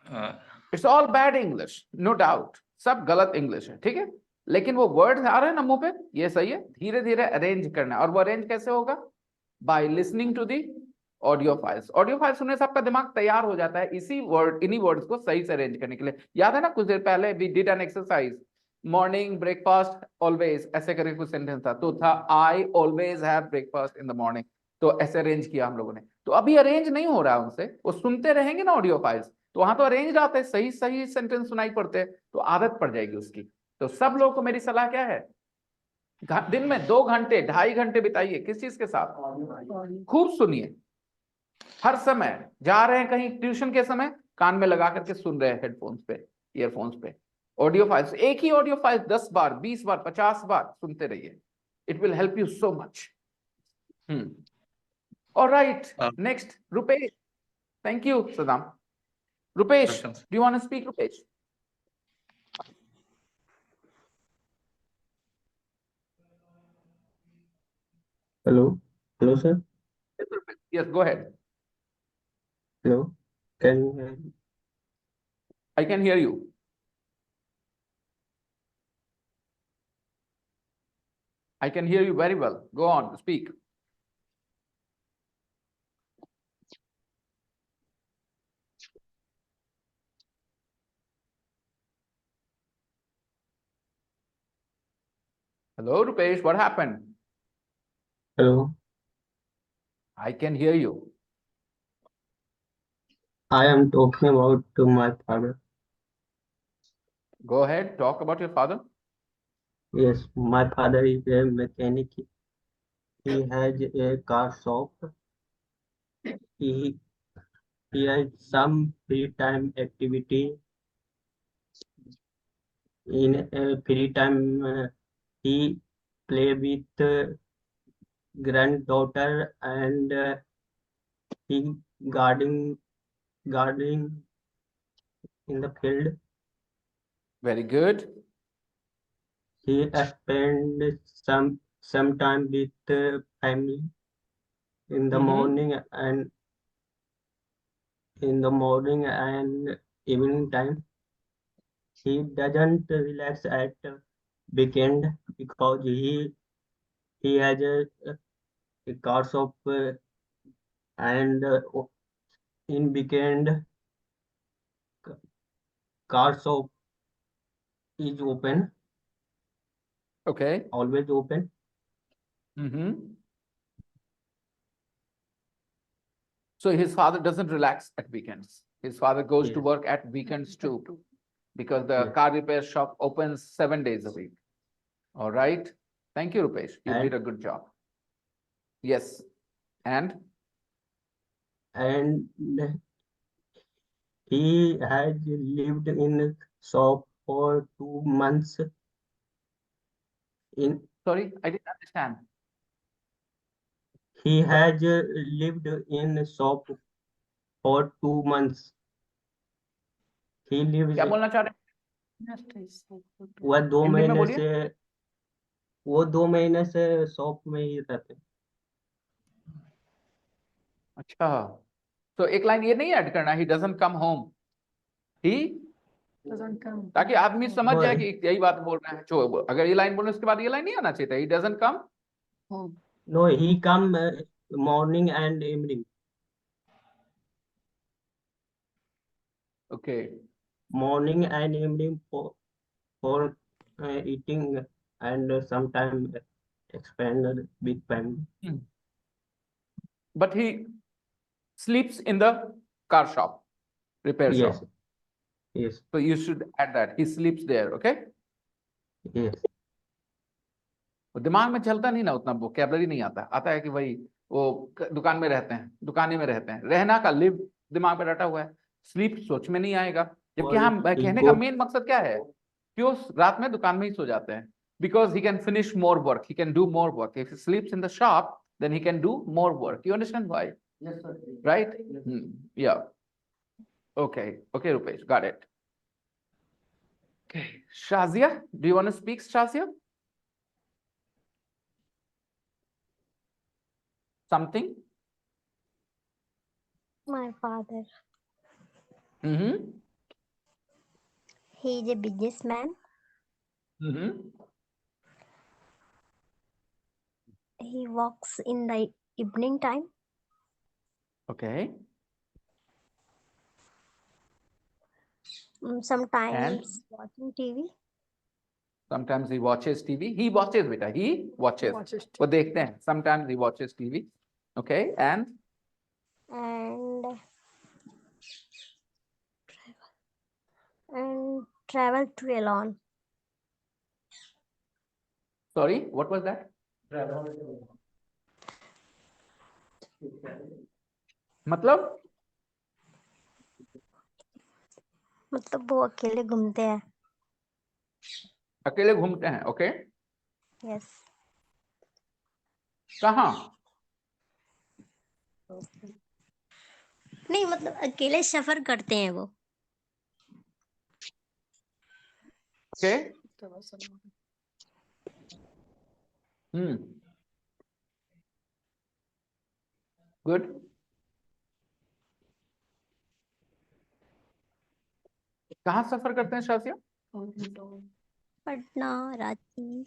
uh, it's all bad English, no doubt, सब गलत English है, ठीक है, लेकिन वो words आ रहे हैं ना मुंह पे, ये सही है। धीरे धीरे अरेंज करना है, और वो अरेंज कैसे होगा? By listening to the audio files. Audio file सुनने से आपका दिमाग तैयार हो जाता है इसी वर्ड, इन्हीं वर्ड्स को सही से अरेंज करने के लिए। याद है ना, कुछ देर पहले we did an exercise, morning breakfast always, ऐसे करके कुछ सेंटेंस था, तो था I always have breakfast in the morning. तो ऐसे अरेंज किया हम लोगों ने। तो अभी अरेंज नहीं हो रहा है उनसे, वो सुनते रहेंगे ना ऑडियो फाइल्स, तो वहां तो अरेंज आते हैं, सही सही सेंटेंस सुनाई पड़ते हैं, तो आदत पड़ जाएगी उसकी। तो सब लोगों को मेरी सलाह क्या है, दिन में 2 घंटे 2.5 घंटे बिताइए किस चीज के साथ? खूब सुनिए, हर समय जा रहे हैं कहीं ट्यूशन के समय, कान में लगा करके सुन रहे हैं हेडफोन्स पे, ईयरफोन्स पे, ऑडियो फाइल्स, एक ही ऑडियो फाइल 10 बार 20 बार 50 बार सुनते रहिए। It will help you so much. Alright, next Rupesh. Thank you Saddam. Rupesh, do you want to speak? Rupesh, Hello, sir. yes, go ahead. Hello. Can you hear me? I can hear you. I can hear you very well. Go on, speak. Hello, Rupesh, what happened? Hello. I can hear you. I am talking about my father. Go ahead, talk about your father. Yes, my father is a mechanic. He has a car shop. He he has some free time activity. In a free time, he play with granddaughter, and he gardening in the field. Very good. He spend some time with family in the morning and evening time. He doesn't relax at weekend because he has a car shop, and in weekend car shop is open, Okay. always open. So his father doesn't relax at weekends. His father goes to Yes. work at weekends too, because the Yes. car repair shop opens 7 days a week. All right. Thank you, Rupesh. You did And a good job. Yes. And and he has lived in shop for 2 months. In sorry, I didn't understand. He has lived in shop for 2 months. He lives क्या बोलना चाह रहे वह दो हिंदी में महीने बोलिए। से वो 2 महीने से शॉप में ही रहते हैं। अच्छा, तो एक लाइन ये नहीं ऐड करना, ही डजंट कम होम, ही ताकि आदमी समझ वो जाए कि यही बात बोल रहे हैं। जो अगर ये लाइन बोले उसके बाद ये लाइन नहीं आना चाहिए था, he doesn't come home. No, he come morning and evening. Okay. Morning and evening for eating, and sometimes expand with family. But he sleeps in the car shop, repair Yes. shop. Yes. So you should add that. He sleeps there, okay? Yes. वो दिमाग में चलता नहीं ना, उतना vocabulary नहीं आता। आता है कि भाई वो दुकान में रहते हैं, दुकाने में रहते हैं। रहना का लिव दिमाग पे रटा हुआ है, स्लीप सोच में नहीं आएगा। जबकि हम He कहने का go. मेन मकसद क्या है, क्यों रात में दुकान में ही सो जाते हैं? Because he can finish more work, he can do more work. If he sleeps in the shop, then he can do more work. You understand why? Yes, sir. Right? Yeah. Okay. Okay, Rupesh, got it. Okay, Shazia, do you want to speak, Shazia? Something? My father. Mm-hmm. He is a businessman. Mm-hmm. He works in the evening time. Okay. Sometimes watching TV. Sometimes he watches TV. He watches, beta. He watches. वो देखते हैं. Sometimes he watches TV. Okay, and travel to alone. sorry, what was that? मतलब वो अकेले घूमते हैं। अकेले घूमते हैं, ओके? Yes. कहाँ? नहीं, अकेले सफर करते हैं वो। ओके? गुड। कहाँ सफर करते हैं Shasia? Patna, Ranchi.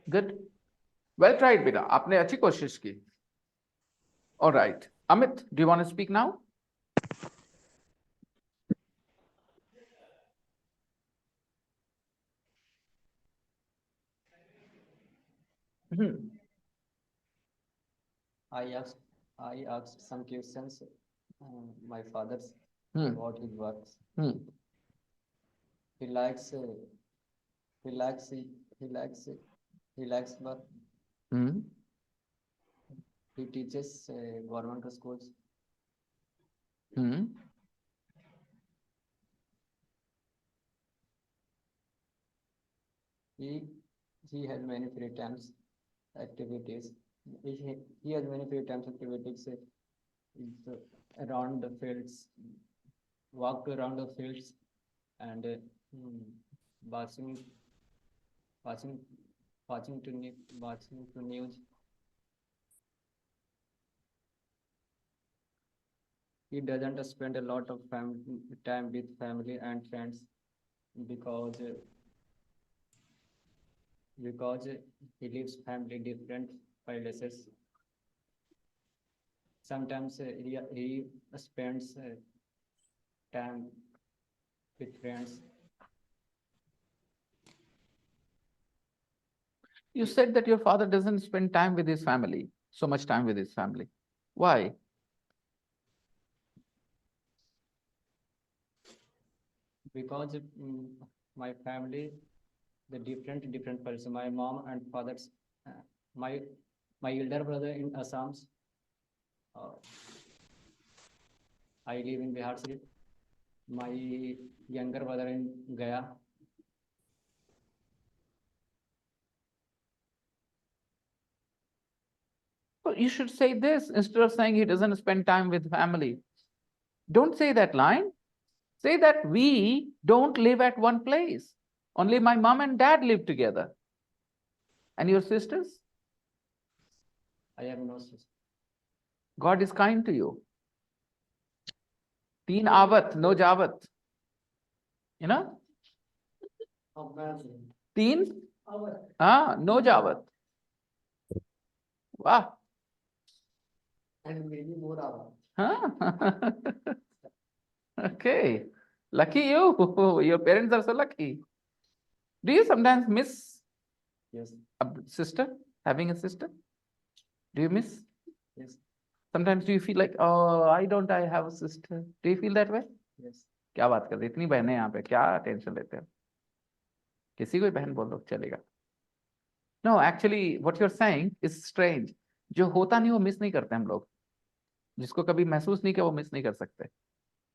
Good, well tried बेटा, आपने अच्छी कोशिश की। Alright, Amit, do you want to speak now? I asked some questions. My father's Hmm. about his works. Hmm. He likes he likes he likes he likes work. Hmm. He teaches government schools. Hmm. He he has many free times activities. He has many free times activities around the fields, walk around the fields and watching watching watching to news. He doesn't spend a lot of time with family and friends because because he lives family different places. Sometimes he spends time with friends. You said that your father doesn't spend time with his family, so much time with his family. Why? Because my family, the different person. My mom and father's, my elder brother in Assam. Uh, I live in Bihar City. My younger brother in Gaya. Well, you should say this instead of saying he doesn't spend time with family. Don't say that line. Say that we don't live at one place. Only my mom and dad live together. And your sisters? I have no sister. God is kind to you. Teen avat, no javat. You know? Teen? No javat. Wow. And maybe more hour. Huh? Okay. Lucky you. Your parents are so lucky. Do you sometimes miss Yes. a sister? Having a sister? Do you miss? Yes. Sometimes do you feel like, oh, I have a sister? Do you feel that way? Yes. क्या बात कर रहे इतनी बहनें यहाँ पे क्या tension लेते हो किसी को बहन बोल दो चलेगा no actually what you are saying is strange जो होता नहीं वो मिस नहीं करते हम लोग जिसको कभी महसूस नहीं किया वो मिस नहीं कर सकते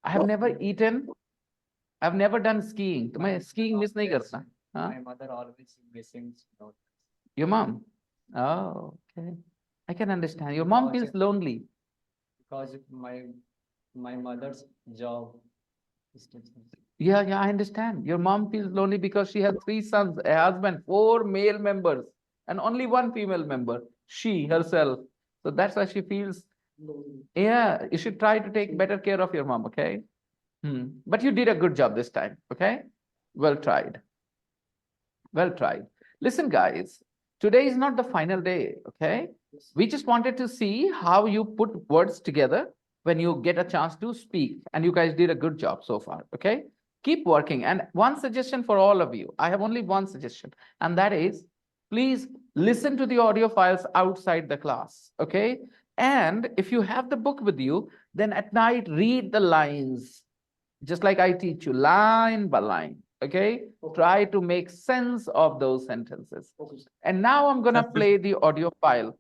I have never eaten I have never done skiing तो मैं स्कीइंग मिस नहीं करता हाँ My mother always missing. your mom oh okay I can understand your mom feels lonely Because my mother's job is teaching. yeah I understand your mom feels lonely because she has 3 sons a husband 4 male members and only one female member she herself so that's why she feels yeah you should try to take better care of your mom okay but you did a good job this time okay well tried well tried listen guys today is not the final day okay we just wanted to see how you put words together when you get a chance to speak and you guys did a good job so far okay keep working and one suggestion for all of you I have only one suggestion and that is please listen to the audio files outside the class okay and if you have the book with you then at night read the lines just like I teach you line by line okay try to make sense of those sentences and now I'm gonna play the audio file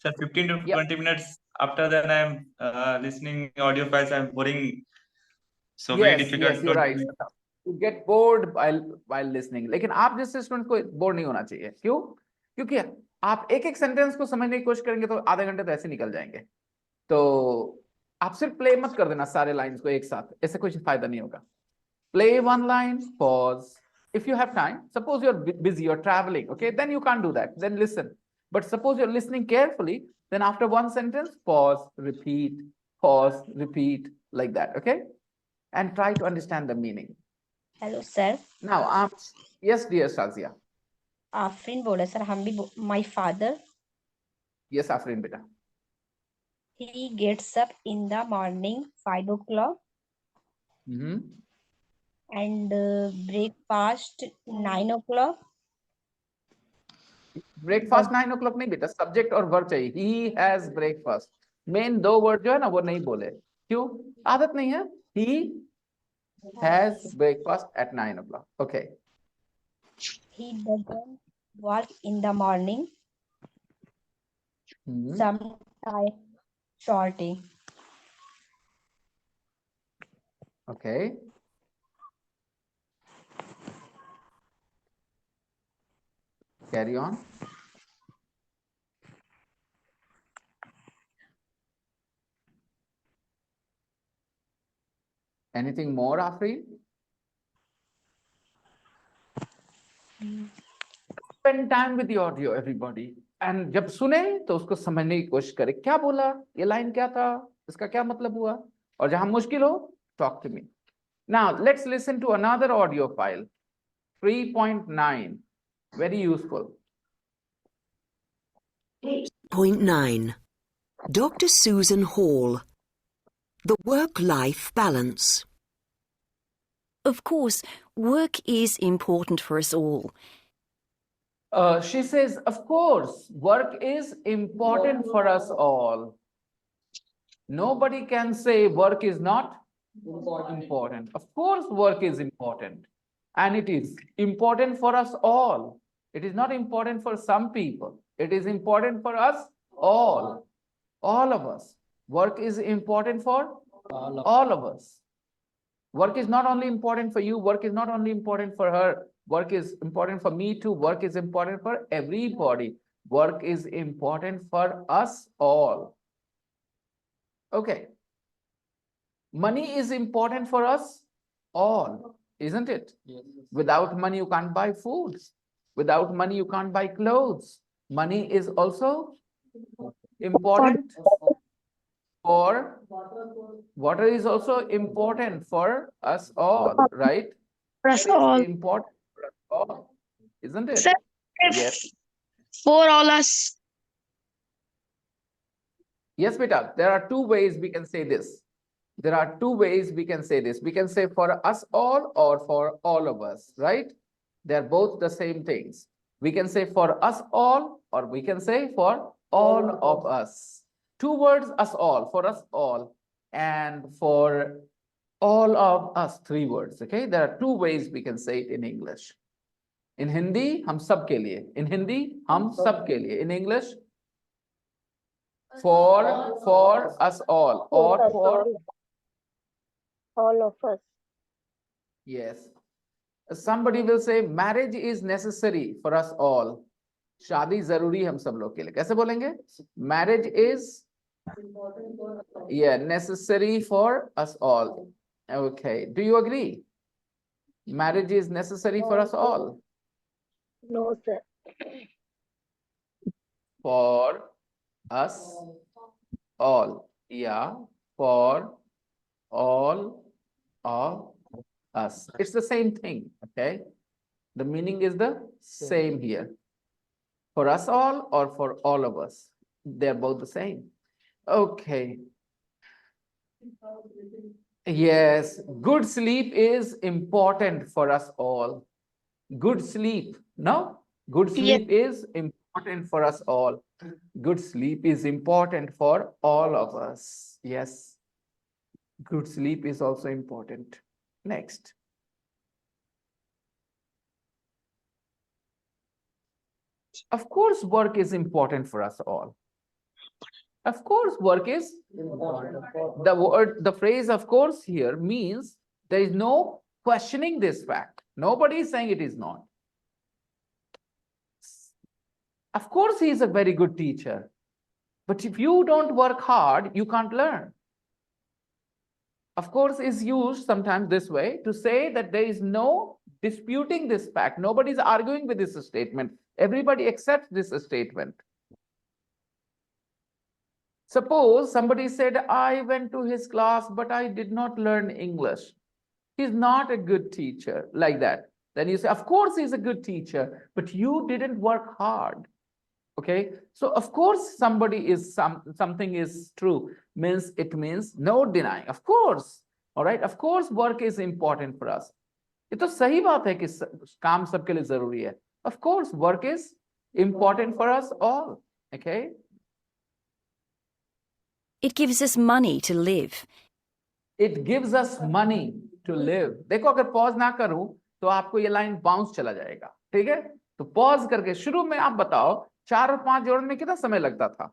Sir, 15 to Yep. 20 minutes after that, I'm listening audio files. I'm boring. So very yes difficult. you're 20 right minutes. you get bored while listening लेकिन आप जैसे student को bore नहीं होना चाहिए क्यों क्योंकि आप एक एक सेंटेंस को समझने की कोशिश करेंगे तो आधे घंटे तो ऐसे निकल जाएंगे तो आप सिर्फ प्ले मत कर देना सारे लाइंस को एक साथ ऐसे कुछ फायदा नहीं होगा play one line pause if you have time suppose you're busy you're traveling okay then you can't do that then listen but suppose you're listening carefully then after one sentence pause repeat like that okay and try to understand the meaning Hello, sir. now yes dear Shazia Afrin बोला sir, हम भी my father. yes Afrin beta He gets up in the morning 5 o'clock and breakfast 9 o'clock. Breakfast 9 o'clock नहीं बेटा subject और verb चाहिए he has breakfast main 2 word जो है ना वो नहीं बोले क्यों आदत नहीं है ही has breakfast at 9 o'clock. Okay. He doesn't work in the morning. Sometimes shorty. Okay. Carry on. Anything more, Afreen? Spend time with the audio, everybody. And जब सुने तो उसको समझने की कोशिश करें, क्या बोला, ये लाइन क्या था, इसका क्या मतलब हुआ, और जहां मुश्किल हो, talk to me. Now, let's listen to another audio file, 3.9, very useful. 8.9 Dr. Susan Hall. The work-life balance. Of course, work is important for us all. She says, of course, work is important for us all. Nobody can say work is not important. Of course, work is important. And it is important for us all. It is not important for some people. It is important for us all. All of us. Work is important for all of us. Work is not only important for you. Work is not only important for her. Work is important for me too. Work is important for everybody. Work is important for us all. Okay. Money is important for us all, isn't it? Yes. Without money, you can't buy food. Without money, you can't buy clothes. Money is also important for water is also important for us all, right? For us all. Important for us all, isn't it? Sir, Yes. for all us. Yes, beta. There are two ways we can say this. There are two ways we can say this. We can say for us all or for all of us, right? They're both the same things. We can say for us all or we can say for all of us. Two words, us all, for us all, and for all of us, three words, okay? There are two ways we can say it in English. In Hindi, हम सब के लिए. In Hindi, हम सब के लिए. In English, for us all, or for all of us. Yes. Somebody will say marriage is necessary for us all. शादी जरूरी हम सब लोग के लिए. कैसे बोलेंगे? Marriage is necessary for us all. Okay. Do you agree? Marriage is necessary for us all. No, sir. For us all. Yeah. For all of us. It's the same thing. Okay. The meaning is the same here. For us all or for all of us. They're both the same. Okay. Yes. Good sleep is important for us all. Good sleep. No? Good sleep is important for us all. Good sleep is important for all of us. Yes. Good sleep is also important. Next. Of course, work is important for us all. Of course, work is the phrase of course here means there is no questioning this fact. Nobody is saying it is not. Of course, he is a very good teacher. But if you don't work hard, you can't learn. Of course, is used sometimes this way to say that there is no disputing this fact. Nobody is arguing with this statement. Everybody accepts this statement. Suppose somebody said, I went to his class, but I did not learn English. He's not a good teacher, like that. Then you say, of course, he's a good teacher, but you didn't work hard. Okay, so of course somebody is something is true means it means no denying. Of course, all right. Of course, work is important for us. ये तो सही बात है कि काम सबके लिए जरूरी है. Of course, work is important for us all. Okay. It gives us money to live. It gives us money to live. देखो अगर पॉज ना करूं तो आपको ये लाइन बाउंस चला जाएगा. ठीक है, तो पॉज करके शुरू में आप बताओ 4 और 5 जोड़ने में कितना समय लगता था?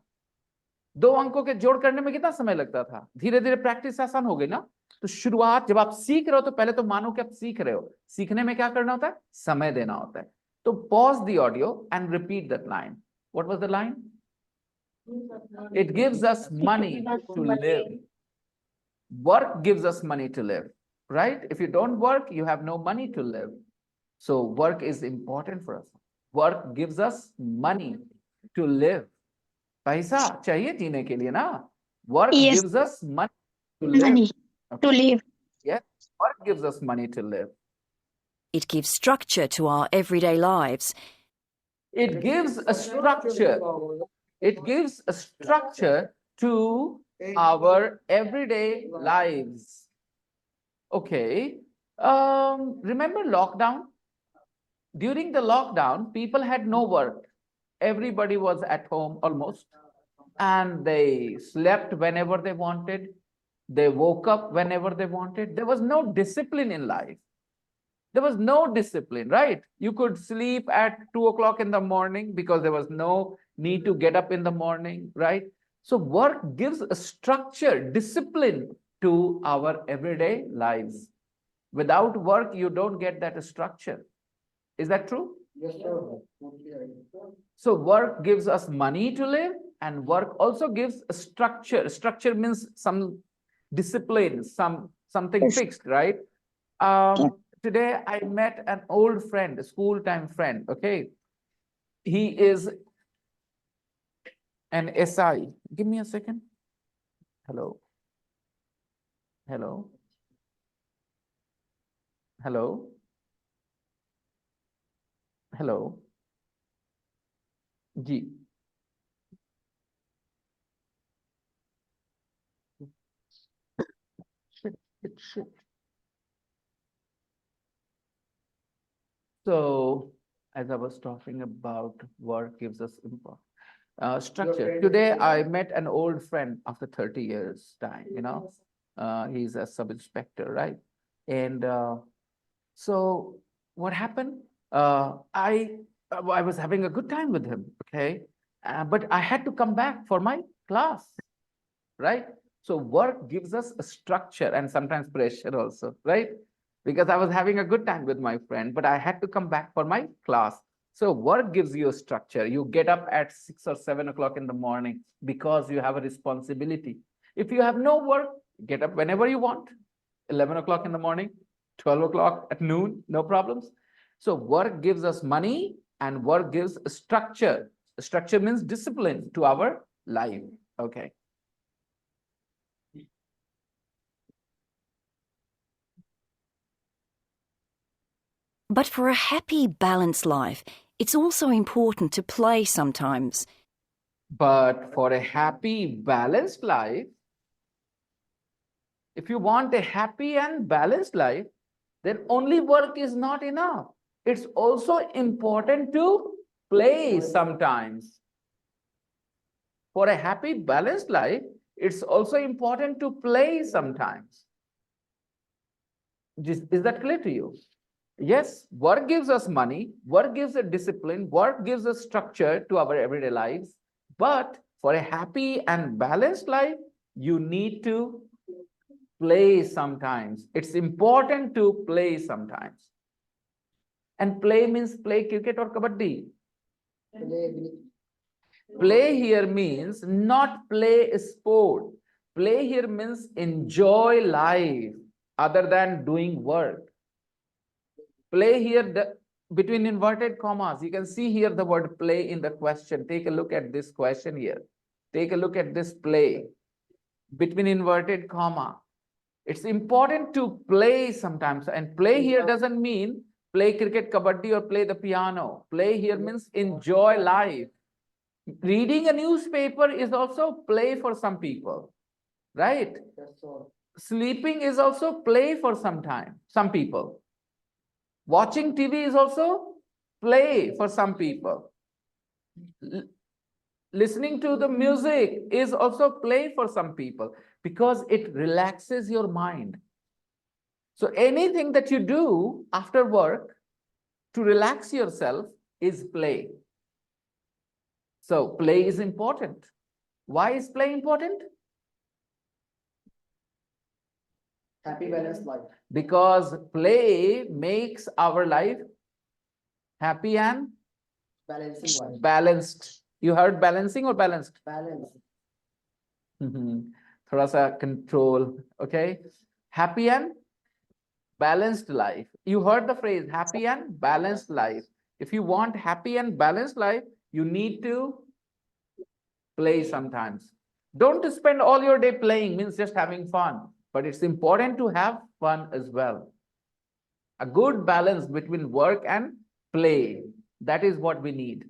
2 अंकों के जोड़ करने में कितना समय लगता था? धीरे धीरे प्रैक्टिस आसान हो गई ना. तो शुरुआत जब आप सीख रहे हो तो पहले तो मानो कि आप सीख रहे हो. सीखने में क्या करना होता है? समय देना होता है. So pause the audio and repeat that line. What was the line? It gives us money to live. Work gives us money to live, right? If you don't work, you have no money to live. So work is important for us. Work gives us money to live. पैसा चाहिए जीने के लिए ना. Work Yes, gives us money to live. money to live. Yes, work gives us money to live. It gives structure to our everyday lives. It gives a structure. It gives a structure to our everyday lives. Okay. Remember lockdown? During the lockdown, people had no work. Everybody was at home almost, and they slept whenever they wanted. They woke up whenever they wanted. There was no discipline in life. There was no discipline, right? You could sleep at 2 o'clock in the morning because there was no need to get up in the morning, right? So work gives a structure, discipline to our everyday lives. Without work, you don't get that structure. Is that true? Yes, sir. So work gives us money to live, and work also gives a structure. Structure means some discipline, something fixed, right? Today I met an old friend, a school time friend. Okay, he is an SI. Give me a second. Hello. Hello. Hello. Hello. Ji. Shit. So, as I was talking about, work gives us structure. Today, I met an old friend after 30 years time, he's a sub-inspector, right? And so what happened? I was having a good time with him, okay? But I had to come back for my class, right? So work gives us a structure and sometimes pressure also, right? Because I was having a good time with my friend, but I had to come back for my class. So work gives you a structure. You get up at 6 or 7 o'clock in the morning because you have a responsibility. If you have no work, get up whenever you want, 11 o'clock in the morning, 12 o'clock at noon, no problems. So work gives us money and work gives a structure. Structure means discipline to our life. Okay. But for a happy, balanced life, it's also important to play sometimes. But for a happy, balanced life, if you want a happy and balanced life, then only work is not enough. It's also important to play sometimes. For a happy, balanced life, it's also important to play sometimes. Is that clear to you? Yes, work gives us money, work gives us discipline, work gives us structure to our everyday lives. But for a happy and balanced life, you need to play sometimes. It's important to play sometimes. And play means play cricket or kabaddi. Play here means not play a sport. Play here means enjoy life other than doing work. Play here between inverted commas. You can see here the word play in the question. Take a look at this question here. Take a look at this play between inverted comma. It's important to play sometimes. And play here doesn't mean play cricket, kabaddi, or play the piano. Play here means enjoy life. Reading a newspaper is also play for some people, right? Sleeping is also play for some people. Watching TV is also play for some people. Listening to the music is also play for some people because it relaxes your mind. So anything that you do after work to relax yourself is play. So play is important. Why is play important? Happy balanced life. Because play makes our life Happy and Balancing. balanced. You heard balancing or balanced? Balance. थोड़ा सा control. Okay. Happy and balanced life. You heard the phrase happy and balanced life. If you want happy and balanced life, you need to play sometimes. Don't spend all your day playing, means just having fun, but it's important to have fun as well. A good balance between work and play. That is what we need.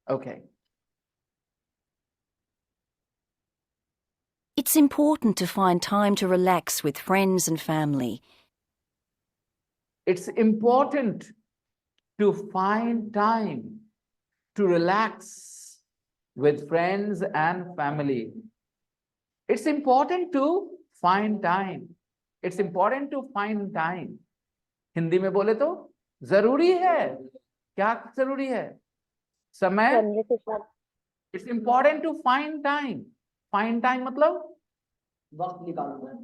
Okay. It's important to find time to relax with friends and family. It's important to find time to relax with friends and family. It's important to find time. It's important to find time. Hindi में बोले तो जरूरी है. क्या जरूरी है? समय. Family के साथ It's important to find time. Find time मतलब वक्त निकालना.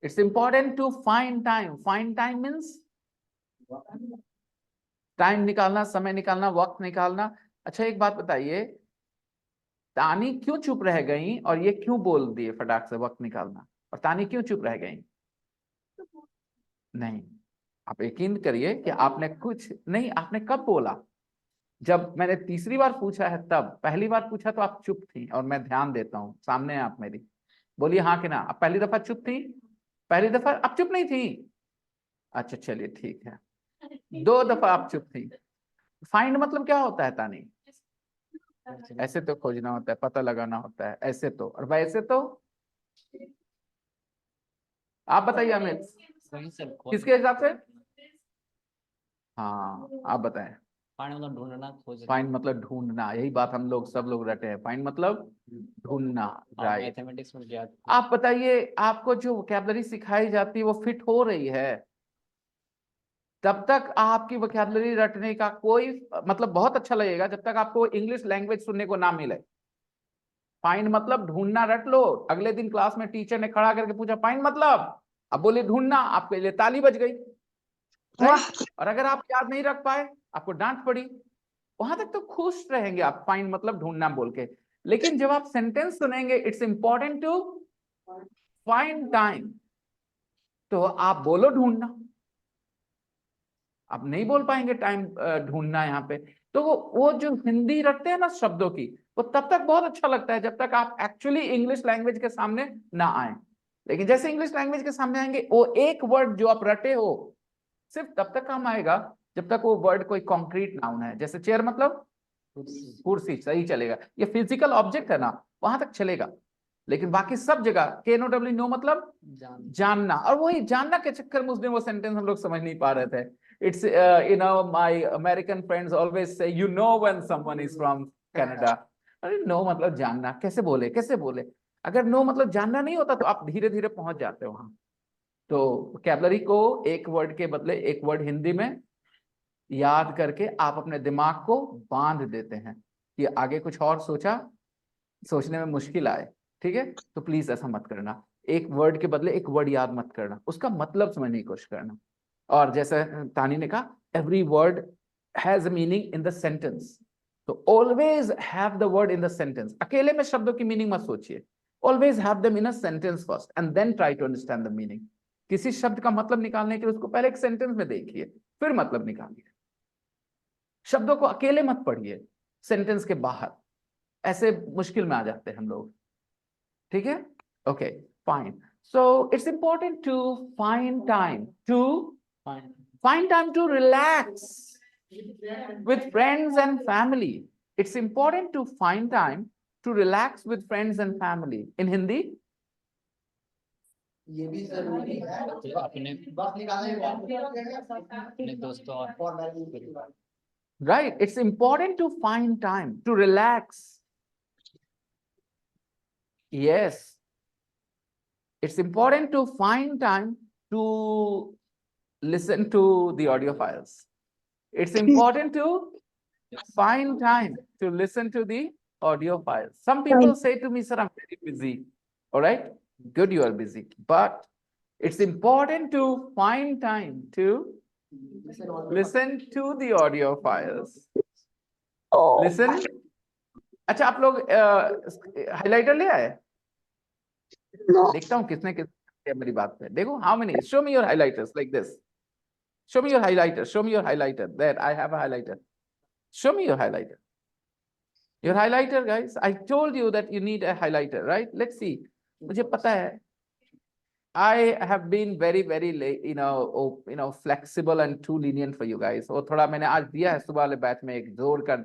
it's important to find time. Find time means time निकालना, समय निकालना, वक्त निकालना. अच्छा एक बात बताइए, तानी क्यों चुप रह गई और ये क्यों बोल दिए फटाक से वक्त निकालना? और तानी क्यों चुप रह गई? नहीं, आप यकीन करिए कि आपने कुछ नहीं, आपने कब बोला? जब मैंने तीसरी बार पूछा है तब. पहली बार पूछा तो आप चुप थी और मैं ध्यान देता हूं, सामने आप मेरी बोलिए हाँ कि ना. आप पहली दफा चुप थी? पहली दफा आप चुप नहीं थी? अच्छा चलिए ठीक है. 2 दफा आप चुप थी. फाइंड मतलब क्या होता है तानी? ऐसे तो खोजना होता है, पता लगाना होता है, ऐसे तो. और वैसे तो आप बताइए अमित, किसके हिसाब से? हाँ आप बताएं. फाइंड मतलब ढूंढना, खोजना. फाइंड मतलब ढूंढना. यही बात हम लोग सब लोग रटे हैं. फाइंड मतलब ढूंढना. राइट. मैथमेटिक्स में क्या? आप बताइए, आपको जो वोकैबुलरी सिखाई जाती है वो फिट हो रही है? तब तक आपकी वोकैबुलरी रटने का कोई मतलब बहुत अच्छा लगेगा जब तक आपको इंग्लिश लैंग्वेज सुनने को ना मिले. फाइंड मतलब ढूंढना, रट लो. अगले दिन क्लास में टीचर ने खड़ा करके पूछा फाइंड मतलब, अब बोले ढूंढना, आपके लिए ताली बज गई. राइट. और अगर आप याद नहीं रख पाए, आपको डांट पड़ी. वहां तक तो खुश रहेंगे आप फाइंड मतलब ढूंढना बोल के. लेकिन जब आप सेंटेंस सुनेंगे it's important to find time, तो आप बोलो ढूंढना. आप नहीं बोल पाएंगे टाइम ढूंढना यहाँ पे. तो वो जो हिंदी रखते हैं ना शब्दों की, वो तब तक बहुत अच्छा लगता है जब तक आप एक्चुअली इंग्लिश लैंग्वेज के सामने ना आए. लेकिन जैसे इंग्लिश लैंग्वेज के सामने आएंगे, वो एक वर्ड जो आप रटे हो सिर्फ तब तक काम आएगा जब तक वो वर्ड कोई कॉन्क्रीट नाउन है. जैसे चेयर मतलब कुर्सी, सही चलेगा. ये फिजिकल ऑब्जेक्ट है ना, वहां तक चलेगा. लेकिन बाकी सब जगह KNOW नो मतलब जानना. और वही जानना के चक्कर में उस दिन वो सेंटेंस हम लोग समझ नहीं पा रहे थे. It's my American friends always say you know when someone is from Canada. अरे नो मतलब जानना, कैसे बोले कैसे बोले? अगर नो मतलब जानना नहीं होता तो आप धीरे धीरे पहुंच जाते हो वहां. तो वोकैबुलरी को एक वर्ड के बदले एक वर्ड हिंदी में याद करके आप अपने दिमाग को बांध देते हैं कि आगे कुछ और सोचने में मुश्किल आए. ठीक है, तो प्लीज ऐसा मत करना. एक वर्ड के बदले एक वर्ड याद मत करना, उसका मतलब समझने की कोशिश करना. और जैसे तानी ने कहा, every word has a meaning in the sentence. तो always have the word in the sentence. अकेले में शब्दों की मीनिंग मत सोचिए. Always have them in a sentence first and then try to understand the meaning. किसी शब्द का मतलब निकालने के लिए उसको पहले एक सेंटेंस में देखिए, फिर मतलब निकालिए. शब्दों को अकेले मत पढ़िए सेंटेंस के बाहर, ऐसे मुश्किल में आ जाते हैं हम लोग. ठीक है, okay fine. So it's important to find time to relax with friends and family. It's important to find time to relax with friends and family. In Hindi, ये भी जरूरी है. अपने दोस्तों और right? It's important to find time to relax. Yes. It's important to find time to listen to the audio files. It's important to find time to listen to the audio files. Some people say to me, sir, I'm very busy. All right, good, you are busy. But it's important to find time to Listen to the audio files. Oh. Listen. अच्छा, आप लोग highlighter ले आए? No. देखता हूँ किसने किस मेरी बात पे। देखो, how many? Show me your highlighters like this. Show me your highlighter. Show me your highlighter. There, I have a highlighter. Show me your highlighter. Your highlighter, guys. I told you that you need a highlighter, right? Let's see. मुझे पता है. I have been very, flexible and too lenient for you guys. और थोड़ा मैंने आज दिया है सुबह वाले बैच में एक जोर का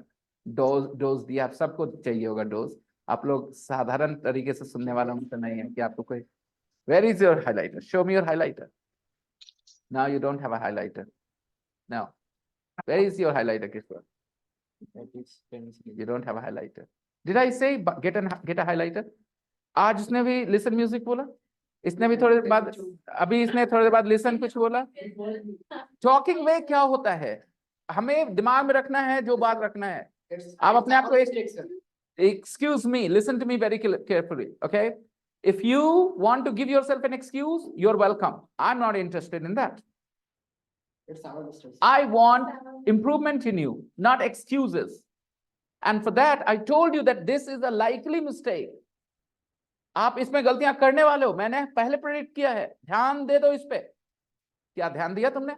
डोज दिया। आप सबको चाहिए होगा डोज। आप लोग साधारण तरीके से सुनने वाला तो नहीं है कि आपको कोई। Where is your highlighter? Show me your highlighter. Now you don't have a highlighter. Now, where is your highlighter, Kishore? You don't have a highlighter. Did I say get a highlighter? आज उसने भी listen music बोला। इसने भी थोड़ी देर बाद, अभी इसने थोड़ी देर बाद listen कुछ बोला। Talking में क्या होता है? हमें दिमाग में रखना है जो बात रखना है। आप अपने आप को excuse me, listen to me very carefully, okay? If you want to give yourself an excuse, you're welcome. I'm not interested in that. I want improvement in you, not excuses. And for that, I told you that this is a likely mistake. आप इसमें गलतियां करने वाले हो, मैंने पहले predict किया है। ध्यान दे दो इस पे। क्या ध्यान दिया तुमने?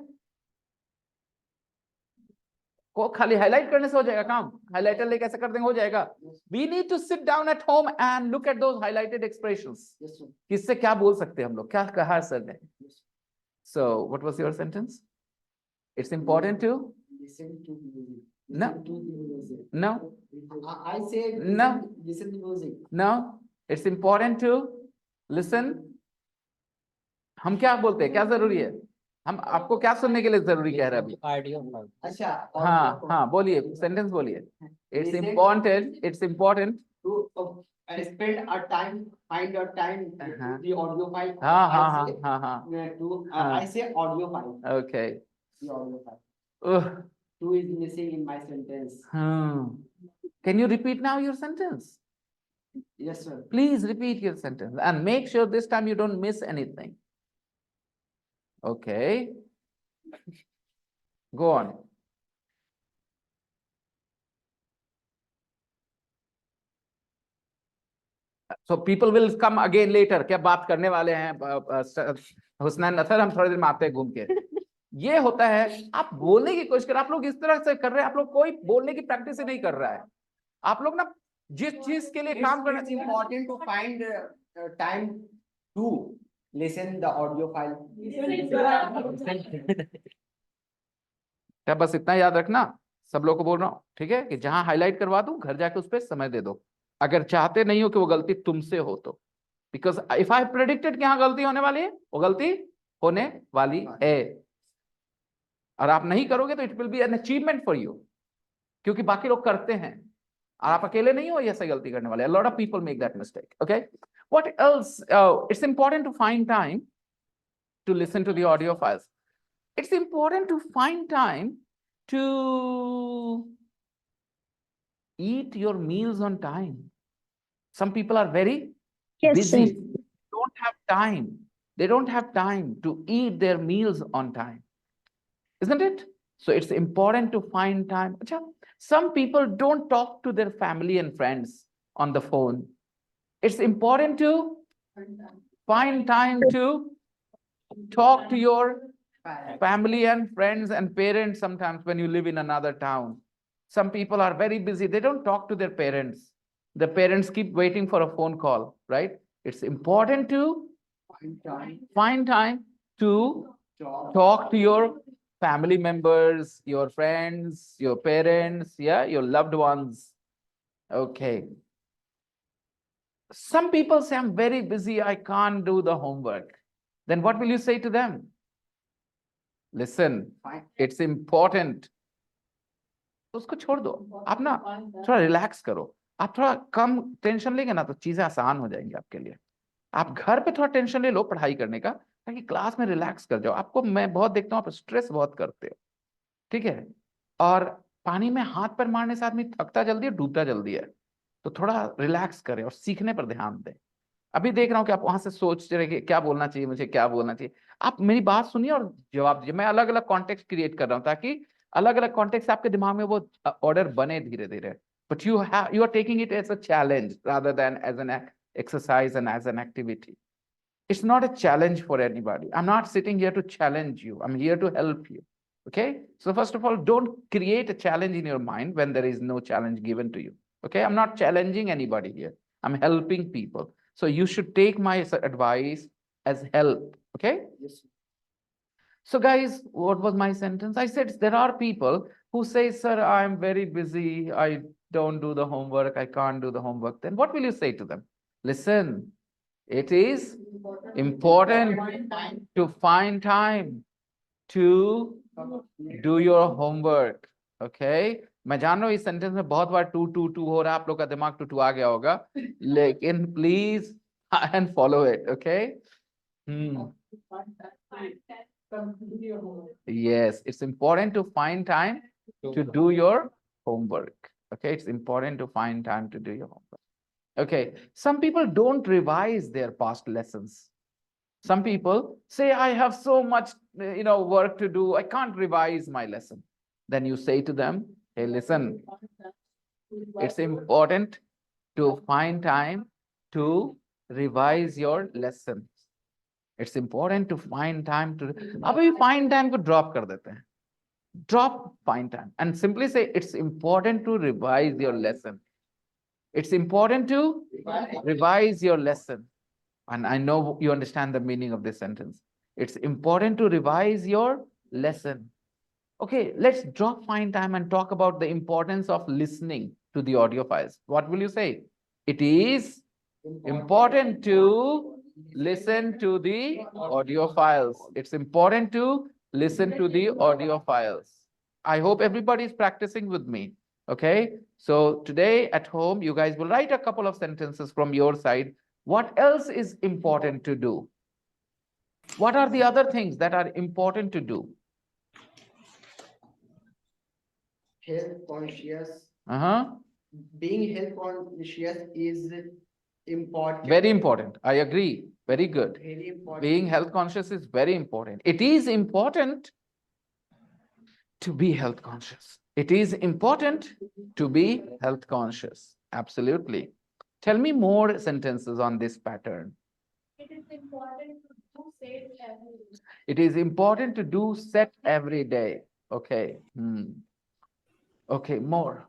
को खाली हाईलाइट करने से हो जाएगा काम? हाइलाइटर लेके ऐसे कर देंगे हो जाएगा? We need to sit down at home and look at those highlighted expressions. किससे क्या बोल सकते हैं हम लोग? क्या कहा सर ने? So, what was your sentence? It's important to listen to music. No. Listen to the music. No. I said No. listen to music. No. It's important to listen. हम क्या बोलते हैं? क्या जरूरी है? हम आपको क्या सुनने के लिए जरूरी कह रहे हैं अभी? अच्छा, हाँ बोलिए, सेंटेंस बोलिए। It's important. It's important to spend a time, find a time to the audio file. हाँ I say audio file. Okay. The audio file. Ugh. To is missing in my sentence. Can you repeat now your sentence? Yes, sir. Please repeat your sentence and make sure this time you don't miss anything. Okay. Go on. So people will come again later. क्या बात करने वाले हैं हुसनैन नथर? हम थोड़ी देर में आते हैं घूम के। ये होता है, आप बोलने की कोशिश कर, आप लोग इस तरह से कर रहे हैं, आप लोग कोई बोलने की प्रैक्टिस ही नहीं कर रहा है। आप लोग ना जिस चीज के लिए काम करना, It's important to find time to listen the audio file. क्या बस इतना याद रखना, सब लोग को बोल रहा हूँ, ठीक है? कि जहां हाईलाइट करवा दूं घर जाके उस पर समय दे दो, अगर चाहते नहीं हो कि वो गलती तुमसे हो तो। बिकॉज इफ आई प्रेडिक्टेड कि यहाँ गलती होने वाली है, वो गलती होने वाली है, और आप नहीं करोगे तो it will be an achievement for you, क्योंकि बाकी लोग करते हैं और आप अकेले नहीं हो ये ऐसे गलती करने वाले। A lot of people make that mistake. Okay, what else? It's important to find time to listen to the audio files. It's important to find time to eat your meals on time. Some people are very busy. They don't have time. They don't have time to eat their meals on time, isn't it? So it's important to find time. Some people don't talk to their family and friends on the phone. It's important to find time to talk to your family and friends and parents sometimes when you live in another town. Some people are very busy. They don't talk to their parents. The parents keep waiting for a phone call, right? It's important to find time to talk to your family members, your friends, your parents, yeah, your loved ones. Okay. Some people say, I'm very busy, I can't do the homework. Then what will you say to them? Listen, it's important. उसको छोड़ दो, आप ना थोड़ा relax करो, आप थोड़ा कम tension लेंगे ना तो चीजें आसान हो जाएंगी आपके लिए। आप घर पे थोड़ा टेंशन ले लो पढ़ाई करने का, ताकि क्लास में रिलैक्स कर जाओ। आपको मैं बहुत देखता हूँ आप स्ट्रेस बहुत करते हो, ठीक है? और पानी में हाथ पैर मारने से आदमी थकता जल्दी है, डूबता जल्दी है। तो थोड़ा रिलैक्स करें और सीखने पर ध्यान दें। अभी देख रहा हूँ कि आप वहां से सोच रहे कि क्या बोलना चाहिए मुझे, क्या बोलना चाहिए। आप मेरी बात सुनिए और जवाब दीजिए। मैं अलग अलग कॉन्टेक्स्ट क्रिएट कर रहा हूँ ताकि अलग अलग कॉन्टेक्स्ट आपके दिमाग में वो ऑर्डर बने धीरे धीरे। But you are taking it as a challenge rather than as an exercise and as an activity. It's not a challenge for anybody. I'm not sitting here to challenge you. I'm here to help you. Okay. So first of all, don't create a challenge in your mind when there is no challenge given to you. Okay. I'm not challenging anybody here. I'm helping people. So you should take my advice as help. Okay. Yes. So guys, what was my sentence? I said there are people who say, sir, I'm very busy. I don't do the homework. I can't do the homework. Then what will you say to them? Listen, it is important to find time to do your homework. Okay. मैं जान रहा हूँ इस sentence में बहुत बार to to to हो रहा है, आप लोग का दिमाग टू टू आ गया होगा, लेकिन please and follow it. Okay. Yes, it's important to find time to do your homework. Okay, it's important to find time to do your homework. Okay, some people don't revise their past lessons. Some people say, I have so much, work to do. I can't revise my lesson. Then you say to them, hey, listen, it's important to find time to revise your lessons. It's important to find time to. अब ये find time को drop कर देते हैं. Drop find time and simply say it's important to revise your lesson. It's important to revise your lesson. And I know you understand the meaning of this sentence. It's important to revise your lesson. Okay, let's drop find time and talk about the importance of listening to the audio files. What will you say? It is important to listen to the audio files. It's important to listen to the audio files. I hope everybody is practicing with me. Okay, so today at home, you guys will write a couple of sentences from your side. What else is important to do? What are the other things that are important to do? Health conscious. Uh-huh. Being health conscious is important. Very important. I agree. Very good. Very important. Being health conscious is very important. It is important to be health conscious. It is important to be health conscious. Absolutely. Tell me more sentences on this pattern. It is important to do set every day. It is important to do set every day. Okay. Okay, more.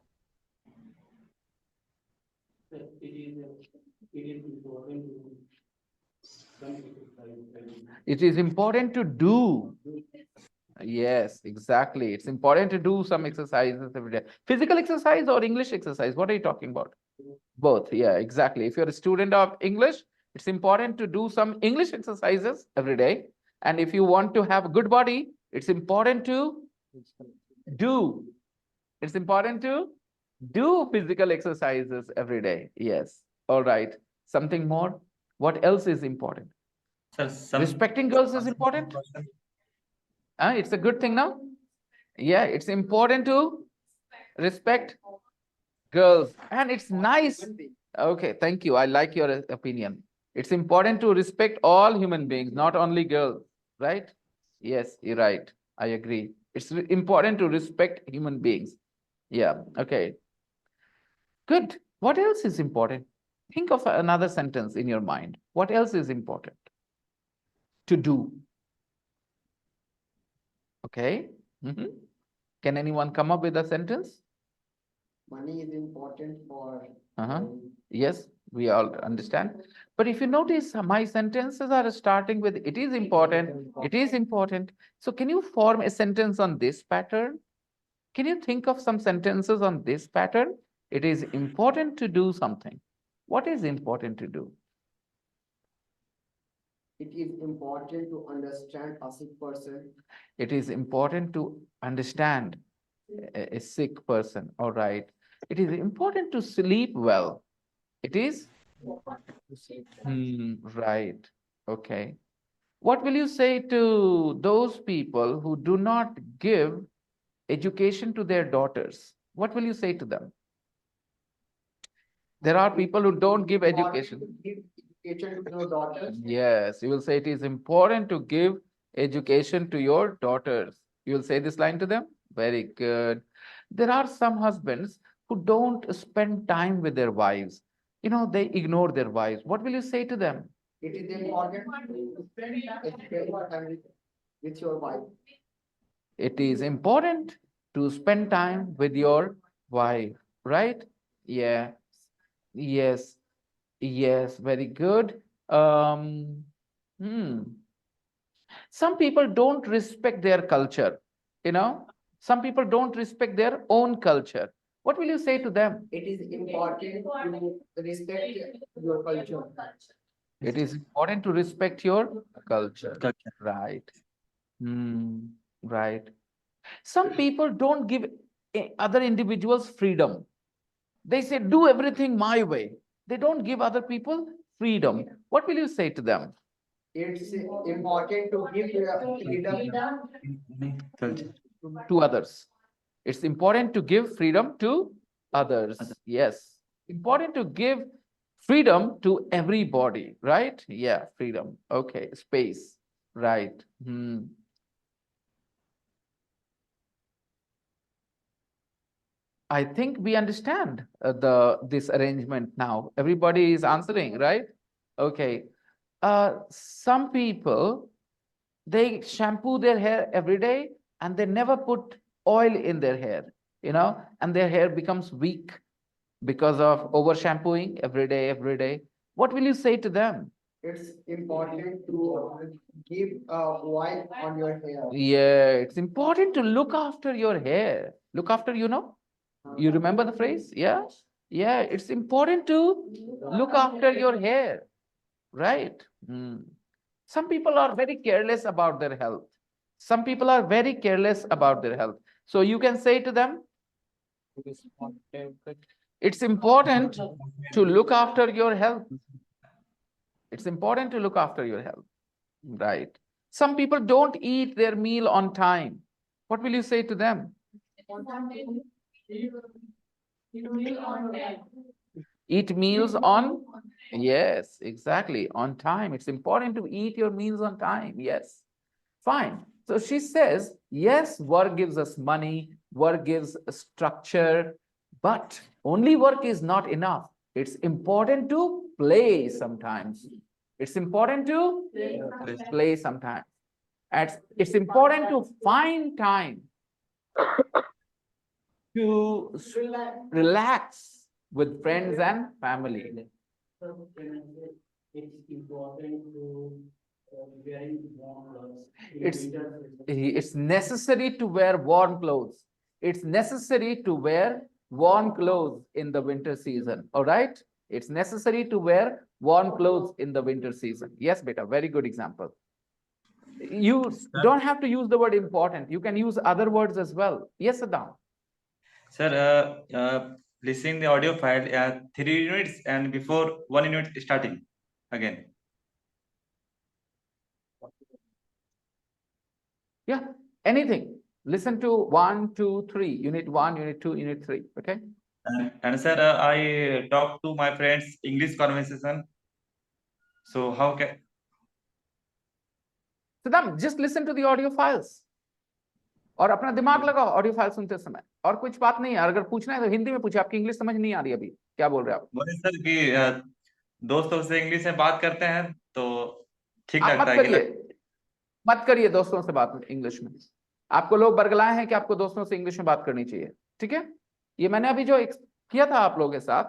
It is important to do. Yes, exactly. It's important to do some exercises every day. Physical exercise or English exercise? What are you talking about? Both. Yeah, exactly. If you're a student of English, it's important to do some English exercises every day. And if you want to have a good body, it's important to do. It's important to do physical exercises every day. Yes. All right. Something more? What else is important? Sir, Respecting girls is important. It's a good thing now. Yeah, it's important to respect girls. And it's nice. Okay, thank you. I like your opinion. It's important to respect all human beings, not only girls, right? Yes, you're right. I agree. It's important to respect human beings. Yeah, okay. Good. What else is important? Think of another sentence in your mind. What else is important to do? Okay. Can anyone come up with a sentence? Money is important for. Yes, we all understand. But if you notice, my sentences are starting with it is important, it is important. So can you form a sentence on this pattern? Can you think of some sentences on this pattern? It is important to do something. What is important to do? It is important to understand a sick person. It is important to understand a sick person. All right. It is important to sleep well. It is? Right. Okay. What will you say to those people who do not give education to their daughters? What will you say to them? There are people who don't give education. Give education to your daughters. Yes, you will say it is important to give education to your daughters. You will say this line to them. Very good. There are some husbands who don't spend time with their wives. You know, they ignore their wives. What will you say to them? It is important to spend time with your wife. It is important to spend time with your wife, right? Yeah. Yes. Yes. Very good. Um, hmm. Some people don't respect their culture. You know, some people don't respect their own culture. What will you say to them? It is important to respect your culture. It is important to respect your culture. Culture. Right. Hmm. Right. Some people don't give other individuals freedom. They say, do everything my way. They don't give other people freedom. What will you say to them? It's important to give freedom Culture. To others. It's important to give freedom to others. Yes. Important to give freedom to everybody, right? Yeah, freedom. Okay, space. Right. Hmm. I think we understand this arrangement now. Everybody is answering, right? Okay. Some people, they shampoo their hair every day and they never put oil in their hair, you know, and their hair becomes weak because of over shampooing every day, every day. What will you say to them? It's important to give oil on your hair. Yeah, it's important to look after your hair. Look after, you know? You remember the phrase? Yeah? Yeah, it's important to look after your hair, right? Hmm. Some people are very careless about their health. Some people are very careless about their health. So you can say to them, it's important to look after your health. It's important to look after your health, right? Some people don't eat their meal on time. What will you say to them? Eat meals on, yes, exactly, on time. It's important to eat your meals on time. Yes, fine. So she says, yes, work gives us money, work gives structure, but only work is not enough. It's important to play sometimes. It's important to play sometimes. It's important to find time to relax with friends and family. It's important to wearing warm clothes. It's necessary to wear warm clothes. It's necessary to wear warm clothes in the winter season. All right? It's necessary to wear warm clothes in the winter season. Yes, beta, very good example. You don't have to use the word important. You can use other words as well. Yes, Saddam. Sir, listening the audio file, 3 units and before 1 unit starting again. Yeah, anything. Listen to 1, 2, 3. Unit 1, Unit 2, Unit 3. Okay. And sir, I talk to my friends English conversation. So how can? Saddam, just listen to the audio files. और अपना दिमाग लगाओ audio file सुनते समय और कुछ बात नहीं है अगर पूछना है तो हिंदी में पूछे आपकी इंग्लिश समझ नहीं आ रही अभी क्या बोल रहे हैं आप बोले सर कि दोस्तों से इंग्लिश में बात करते हैं तो ठीक आप लगता है कि मत करिए दोस्तों से बात इंग्लिश में आपको लोग बरगलाए हैं कि आपको दोस्तों से इंग्लिश में बात करनी चाहिए ठीक है ये मैंने अभी जो किया था आप लोगों के साथ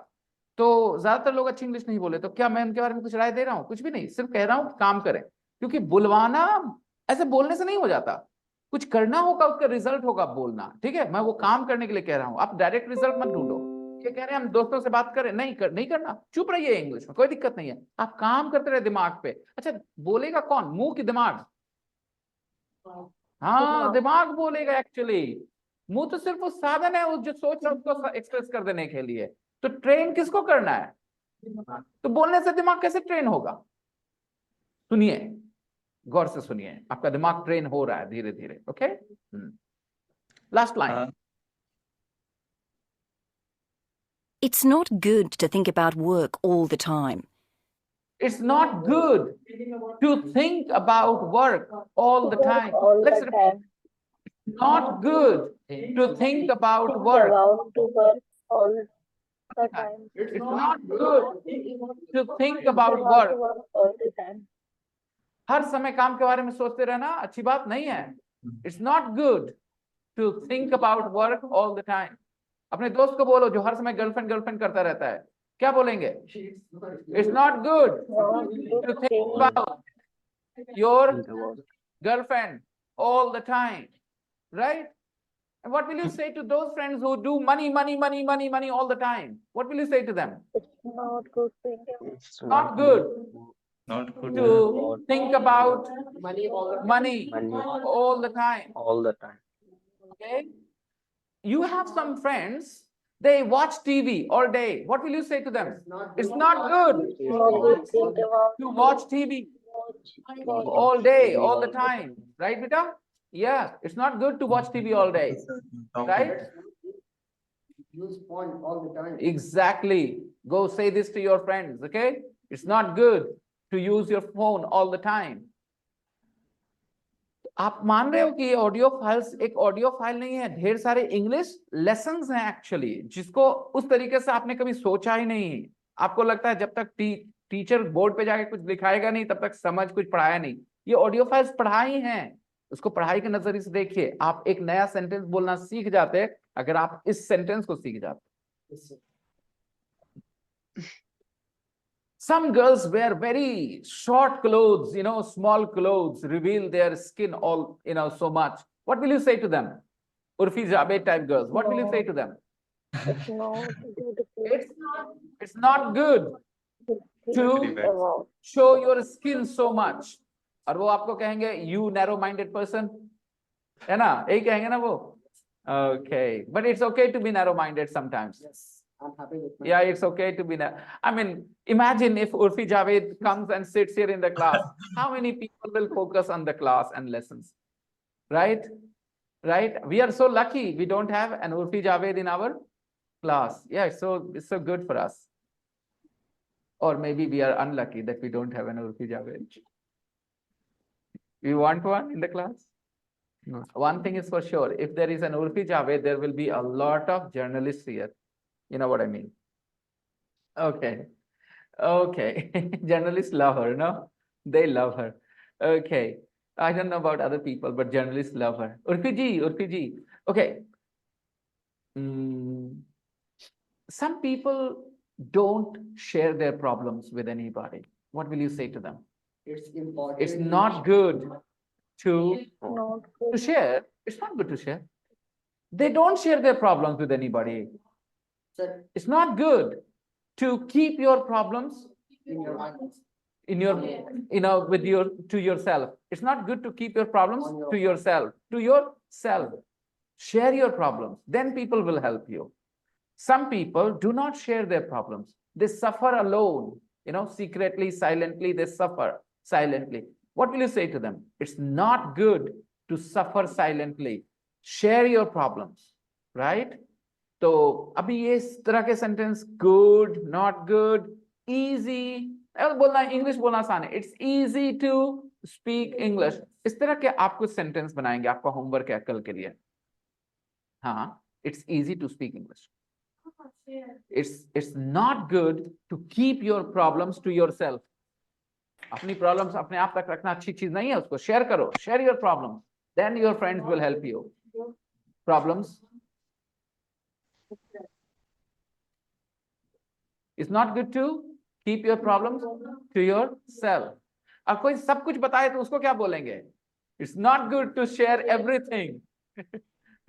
तो ज्यादातर लोग अच्छी इंग्लिश नहीं बोले तो क्या मैं उनके बारे में कुछ राय दे रहा हूँ कुछ भी नहीं सिर्फ कह रहा हूँ काम करें क्योंकि बुलवाना ऐसे बोलने से नहीं हो जाता कुछ करना होगा उसका रिजल्ट होगा बोलना ठीक है मैं वो काम करने के लिए कह रहा हूँ आप डायरेक्ट रिजल्ट मत ढूंढो ये कह रहे हैं हम दोस्तों से बात करें नहीं करना चुप रहिए इंग्लिश में कोई दिक्कत नहीं है आप काम करते रहे दिमाग पे अच्छा बोलेगा कौन मुंह की दिमाग हाँ दिमाग बोलेगा एक्चुअली मुंह तो सिर्फ उस साधन है उस जो सोच रहा है उसको एक्सप्रेस कर देने के लिए तो ट्रेन किसको करना है तो बोलने से दिमाग कैसे ट्रेन होगा सुनिए गौर से सुनिए आपका दिमाग ट्रेन हो रहा है धीरे धीरे okay last line It's not good to think about work all the time. It's not good to think about work all the Work time. all Let's the repeat. time. Not good to think about Think work. about to work all the time. It's not good to think about You have to work. work all the time. हर समय काम के बारे में सोचते रहना अच्छी बात नहीं है. It's not good to think about work all the time. अपने दोस्त को बोलो जो हर समय गर्लफ्रेंड करता रहता है, क्या बोलेंगे? It's not good to think about your girlfriend all the time, right? And what will you say to those friends who do money all the time? What will you say to them? It's not good thing. It's Not good Not good. to think about money money all the time. all the time. Okay? You have some friends, they watch TV all day. What will you say to them? It's not good It's not good think about to watch TV watch all day, TV all the all the time. Right, Beta? Yeah, it's not good to watch TV all day. Right? Use phone all the time. Exactly. Go say this to your friends, okay? It's not good to use your phone all the time. आप मान रहे हो कि audio files एक audio file नहीं है, ढेर सारे इंग्लिश लेसन्स हैं एक्चुअली, जिसको उस तरीके से आपने कभी सोचा ही नहीं. आपको लगता है जब तक टीचर बोर्ड पे जाके कुछ दिखाएगा नहीं तब तक समझ कुछ पढ़ाया नहीं. ये ऑडियो फाइल्स पढ़ाई हैं, उसको पढ़ाई के नजरिए से देखिए. आप एक नया सेंटेंस बोलना सीख जाते अगर आप इस सेंटेंस को सीख जाते. Some girls wear very short clothes, small clothes, reveal their skin all, so much. What will you say to them? Urfi Javed type girls. What will you say to them? it's not good It's not good to show your skin so much. और वो आपको कहेंगे you narrow minded person, है ना? यही कहेंगे ना वो? Okay, but it's okay to be narrow minded sometimes. Yes. I'm happy with my Yeah, it's okay to be there. I mean, imagine if Urfi Javed comes and sits here in the class. How many people will focus on the class and lessons? Right? Right? We are so lucky we don't have an Urfi Javed in our class. Yeah, it's so good for us. Or maybe we are unlucky that we don't have an Urfi Javed. We want one in the class? No. One thing is for sure, if there is an Urfi Javed, there will be a lot of journalists here. You know what I mean? Okay. Journalists love her, no? They love her. Okay. I don't know about other people, but journalists love her. Urfi ji. Okay. Some people don't share their problems with anybody. What will you say to them? It's important. It's not good to share. It's not good to share. They don't share their problems with anybody. Sir, It's not good to keep your problems in your mind. to yourself. It's not good to keep your problems to yourself. Share your problems. Then people will help you. Some people do not share their problems. They suffer alone. Secretly, silently, they suffer silently. What will you say to them? It's not good to suffer silently. Share your problems, right? तो अभी ये इस तरह के sentence good, not good, easy, बोलना English बोलना आसान है. It's easy to speak English. इस तरह के आप कुछ सेंटेंस बनाएंगे, आपका होमवर्क है कल के लिए. हाँ, it's easy to speak English. It's not good to keep your problems to yourself. अपनी प्रॉब्लम्स अपने आप तक रखना अच्छी चीज नहीं है, उसको शेयर करो. Share your problems, then your friends will help you. Problems. It's not good to keep your problems to yourself. अब कोई सब कुछ बताए तो उसको क्या बोलेंगे? It's not good to share everything.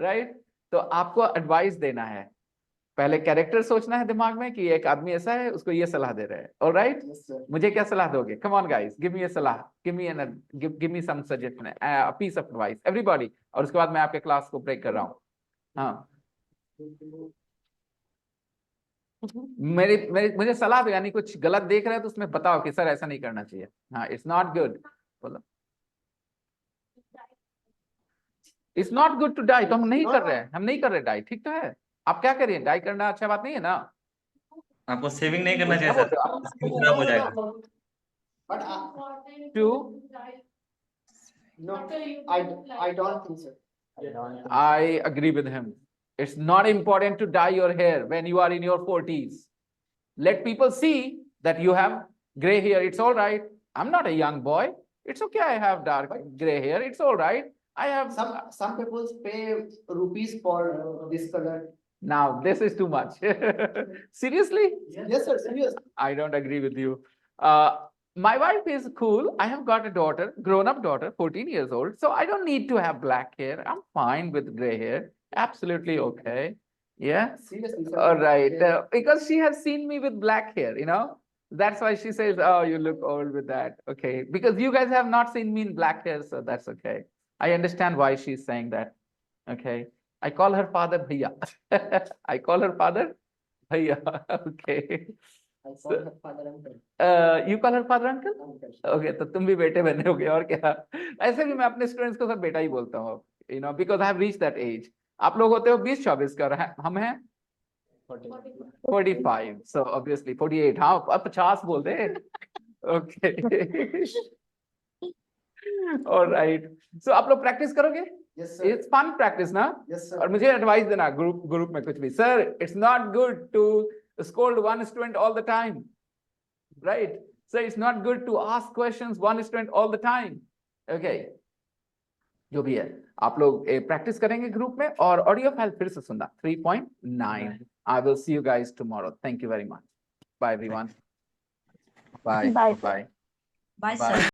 Right? तो आपको एडवाइस देना है. पहले कैरेक्टर सोचना है दिमाग में कि एक आदमी ऐसा है, उसको ये सलाह दे रहे हैं. All right? मुझे क्या सलाह दोगे? Come on guys, give me a सलाह. Give me some suggestion, a piece of advice. Everybody. और उसके बाद मैं आपके क्लास को ब्रेक कर रहा हूँ. हाँ. मुझे सलाह दो, यानी कुछ गलत देख रहे हैं तो उसमें बताओ कि सर ऐसा नहीं करना चाहिए. हाँ, इट्स नॉट गुड. बोलो it's not good to die. तो हम नहीं कर रहे डाई. ठीक तो है. आप क्या करिए, डाई करना अच्छा बात नहीं है ना. आपको सेविंग नहीं करना चाहिए सर, स्किन खराब हो जाएगा. But Two. no, I don't think so. I agree with him. It's not important to dye your hair when you are in your 40s. Let people see that you have gray hair. It's all right. I'm not a young boy. It's okay. I have dark gray hair. It's all right. I have Some people pay rupees for this color. Now this is too much. Seriously? Yes, sir. Serious. I don't agree with you. My wife is cool. I have got a daughter, grown-up daughter, 14 years old. So I don't need to have black hair. I'm fine with gray hair. Absolutely okay. Yeah. Seriously, sir. All right. Because she has seen me with black hair, That's why she says, oh, you look old with that. Okay. Because you guys have not seen me in black hair, so that's okay. I understand why she's saying that. Okay. I call her father Bhaiya. I call her father Bhaiya. Okay. I saw her father uncle. You call her father uncle? Okay, तो तुम भी बेटे बने होगे और क्या? ऐसे भी मैं अपने स्टूडेंट्स को सब बेटा ही बोलता हूँ, because I have reached that age. आप लोग होते हो 20-24 का, हम हैं 45, so obviously 48. हाँ, अब 50 बोल दे. Okay. All right. So आप लोग practice करोगे? Yes, sir. It's fun practice ना? Yes, sir. और मुझे advice देना group में कुछ भी. Sir, it's not good to scold one student all the time. Right? So it's not good to ask questions one student all the time. Okay. जो भी है आप लोग practice करेंगे group में और audio file फिर से सुनना 3.9. I will see you guys tomorrow. Thank you very much. Bye everyone. Bye. Bye. Bye. Bye, sir.